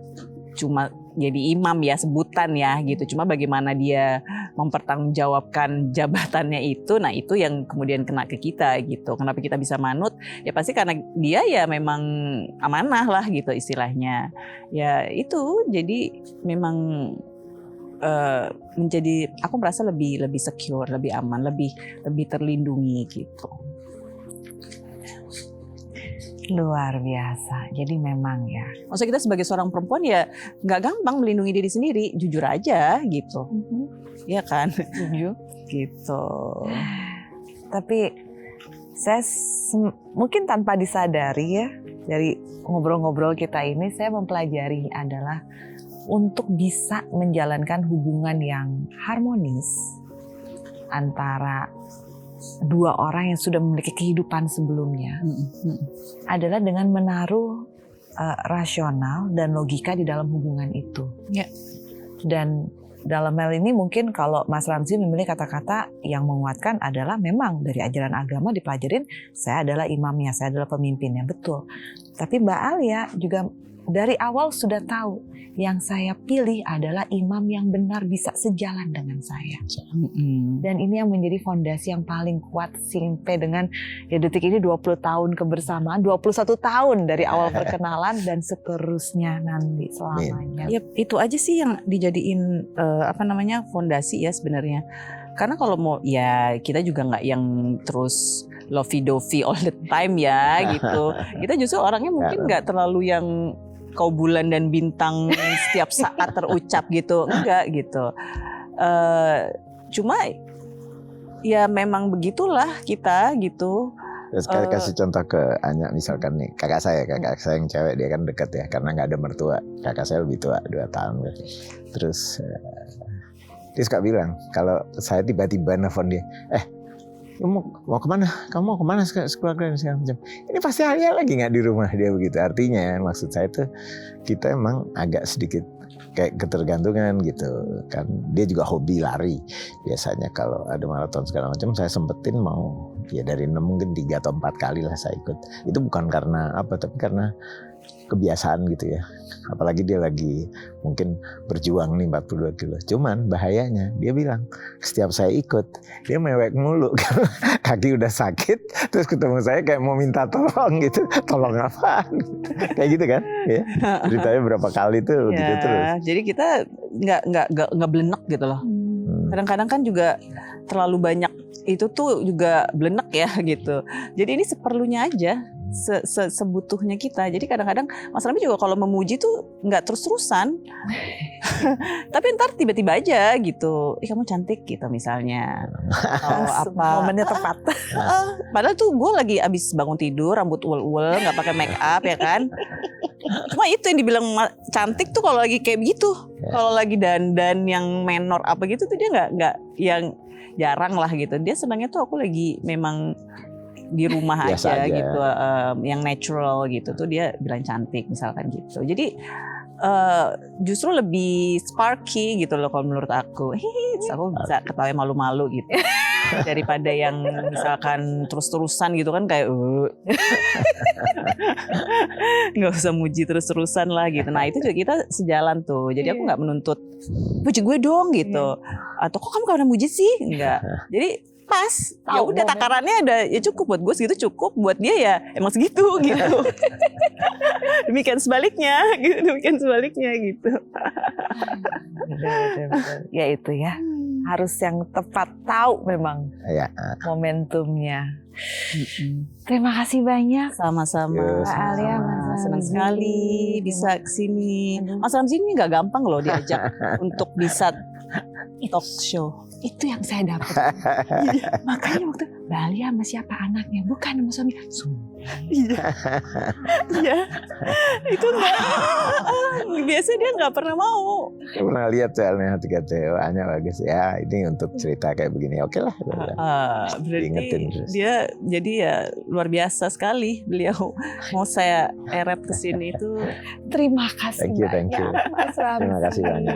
cuma jadi imam ya, sebutan ya gitu. Cuma bagaimana dia mempertanggungjawabkan jabatannya itu, nah itu yang kemudian kena ke kita gitu. Kenapa kita bisa manut? Ya pasti karena dia ya memang amanah lah gitu istilahnya. Ya itu jadi memang menjadi, aku merasa lebih secure, lebih aman, lebih terlindungi gitu. Luar biasa. Jadi memang ya. Maksudnya kita sebagai seorang perempuan ya nggak gampang melindungi diri sendiri, jujur aja gitu. Iya kan? Setuju. Gitu. Tapi saya mungkin tanpa disadari ya, dari ngobrol-ngobrol kita ini saya mempelajari adalah untuk bisa menjalankan hubungan yang harmonis antara dua orang yang sudah memiliki kehidupan sebelumnya adalah dengan menaruh rasional dan logika di dalam hubungan itu. Ya. Dan dalam hal ini mungkin kalau Mas Ramzi memilih kata-kata yang menguatkan adalah memang dari ajaran agama dipelajarin saya adalah imamnya, saya adalah pemimpinnya, betul. Tapi Mbak Alia juga dari awal sudah tahu yang saya pilih adalah imam yang benar bisa sejalan dengan saya. Dan ini yang menjadi fondasi yang paling kuat sampai dengan ya detik ini 20 tahun kebersamaan, 21 tahun dari awal perkenalan dan seterusnya nanti selamanya. Ya itu aja sih yang dijadiin fondasi ya sebenarnya. Karena kalau mau ya kita juga nggak yang terus lovey-dovey all the time ya gitu. Kita justru orangnya mungkin nggak terlalu yang kau bulan dan bintang setiap saat terucap gitu, enggak gitu. Cuma ya memang begitulah kita gitu. Terus kasih contoh ke Anya, misalkan nih kakak saya yang cewek, dia kan dekat ya karena nggak ada mertua. Kakak saya lebih tua 2 tahun. Terus dia suka bilang kalau saya tiba-tiba nelfon dia, mau kemana? Kamu mau kemana sekeluarga dan segala macam. Ini pasti Alia lagi nggak di rumah, dia begitu. Artinya maksud saya tuh kita emang agak sedikit kayak ketergantungan gitu kan. Dia juga hobi lari. Biasanya kalau ada maraton segala macam saya sempetin mau ya dari 6 mungkin 3 atau 4 kali lah saya ikut. Itu bukan karena apa, tapi karena kebiasaan gitu ya. Apalagi dia lagi mungkin berjuang nih 42 kilo. Cuman bahayanya dia bilang setiap saya ikut dia mewek mulu karena kaki udah sakit, terus ketemu saya kayak mau minta tolong gitu. Tolong apaan? Kayak gitu kan? Ya. Ceritanya berapa kali tuh begitu terus. Jadi kita nggak belenek gitu loh. Kadang-kadang kan juga terlalu banyak itu tuh juga belenek ya gitu. Jadi ini seperlunya aja. Sebutuhnya kita. Jadi kadang-kadang Mas Ramli juga kalau memuji tuh nggak terus-terusan. Tapi ntar tiba-tiba aja gitu. Kamu cantik gitu misalnya. Atau apa. Momennya tepat. Padahal tuh gue lagi abis bangun tidur, rambut uwel-uwel, nggak pakai make up ya kan. Cuma itu yang dibilang cantik tuh kalau lagi kayak begitu. Kalau lagi dandan yang menor apa gitu tuh dia nggak yang jarang lah gitu. Dia senangnya tuh aku lagi memang di rumah aja gitu, yang natural gitu tuh dia bilang cantik misalkan gitu. Jadi justru lebih sparky gitu loh kalau menurut aku. Aku bisa ketawa malu-malu gitu daripada yang misalkan terus-terusan gitu kan kayak nggak usah muji terus-terusan lah gitu. Nah itu juga kita sejalan tuh. Jadi aku nggak menuntut puji gue dong gitu. Atau kok kamu pernah muji sih? Enggak. Jadi pas, ya udah takarannya ada ya cukup buat gue segitu cukup, buat dia ya emang segitu gitu. Demikian sebaliknya gitu. Betul. Ya itu ya. Harus yang tepat, tahu memang momentumnya. Terima kasih banyak. Sama-sama. Mbak Alia, Mas Senang Ramzi. sekali bisa kesini. Mas Ramzi ini nggak gampang loh diajak untuk bisa talk show. Itu yang saya dapat. Makanya waktu Mbak Alia sama siapa anaknya? Bukan sama suami. Iya. Itu enggak. Biasanya dia nggak pernah mau. Saya pernah lihat soalnya hati-hatinya bagus ya. Ini untuk cerita kayak begini. Oke lah. Berarti dia jadi ya luar biasa sekali beliau. Mau saya eret ke sini itu. Terima kasih Thank you. Mas Ramzi. Terima kasih banyak.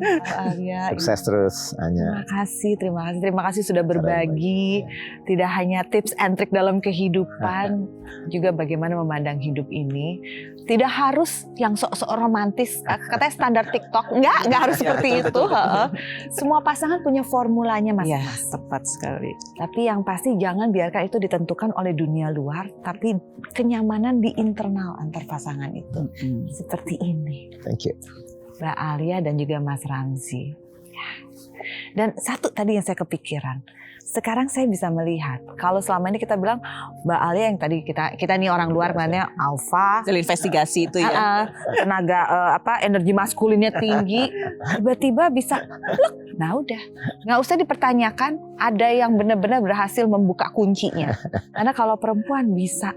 Mbak Alia. Sukses terus Anya. Terima kasih sudah berbagi. Tidak hanya tips and trik dalam kehidupan, juga bagaimana memandang hidup ini. Tidak harus yang sok-sok romantis, katanya standar TikTok. Enggak harus seperti itu. Semua pasangan punya formulanya Iya, mas. tepat sekali. Tapi yang pasti jangan biarkan itu ditentukan oleh dunia luar, tapi kenyamanan di internal antar pasangan itu. Seperti ini. Thank you. Mbak Alia dan juga Mas Ramzi. Dan satu tadi yang saya kepikiran, sekarang saya bisa melihat kalau selama ini kita bilang Mbak Alia yang tadi kita nih orang luar namanya alpha, Hasil investigasi itu ya. tenaga energi maskulinnya tinggi, tiba-tiba bisa pluk. Nah udah, nggak usah dipertanyakan, ada yang benar-benar berhasil membuka kuncinya. Karena kalau perempuan bisa,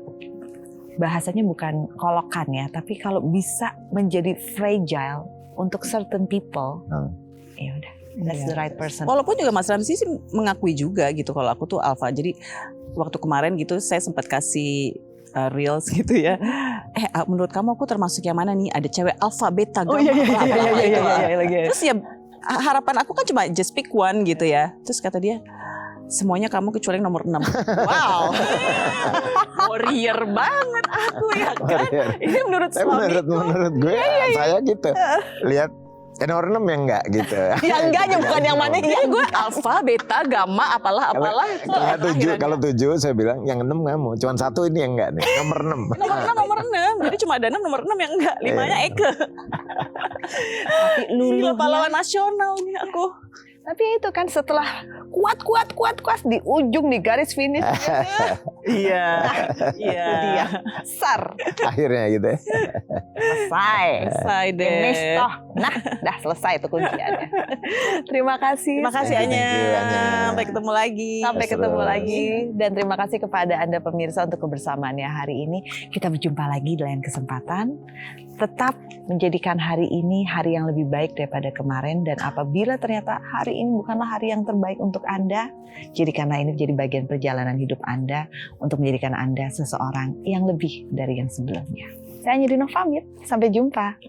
bahasanya bukan kolokan ya, tapi kalau bisa menjadi fragile untuk certain people, ya udah. That's the right person. Walaupun juga Mas Ramzi sih mengakui juga gitu kalau aku tuh alpha. Jadi waktu kemarin gitu saya sempat kasih reels gitu ya. Menurut kamu aku termasuk yang mana nih? Ada cewek alpha, beta, gamma. Terus ya harapan aku kan cuma just pick one gitu ya. Terus kata dia, semuanya kamu kecuali yang nomor 6. Wow. Warrior banget aku ya kan. Ini menurut suami. Menurut gue saya gitu. Lihat nomor 6 yang enggak gitu. Yang enggaknya bukan yang mana. Jadi gue alpha, beta, gamma, apalah. Kalau 7 saya bilang yang 6 kamu. Cuman 1 ini yang enggak nih. Nomor 6. Nomor 6. Jadi cuma ada 6 nomor 6 yang enggak. 5-nya Eke. Tapi Gila pahlawan nasional nih aku. Tapi itu kan setelah kuat di ujung di garis finish. Iya. Dia sar. Akhirnya gitu ya. Selesai deh. Finish toh. Nah, dah selesai itu kunciannya. Terima kasih. Terima kasih Anya. Thank you, Anya. Sampai ketemu lagi. Sampai ketemu lagi. Dan terima kasih kepada Anda pemirsa untuk kebersamaannya hari ini. Kita berjumpa lagi di lain kesempatan. Tetap menjadikan hari ini hari yang lebih baik daripada kemarin. Dan apabila ternyata hari ini bukanlah hari yang terbaik untuk Anda, jadikanlah ini menjadi bagian perjalanan hidup Anda untuk menjadikan Anda seseorang yang lebih dari yang sebelumnya. Saya Anya Dino pamit. Sampai jumpa.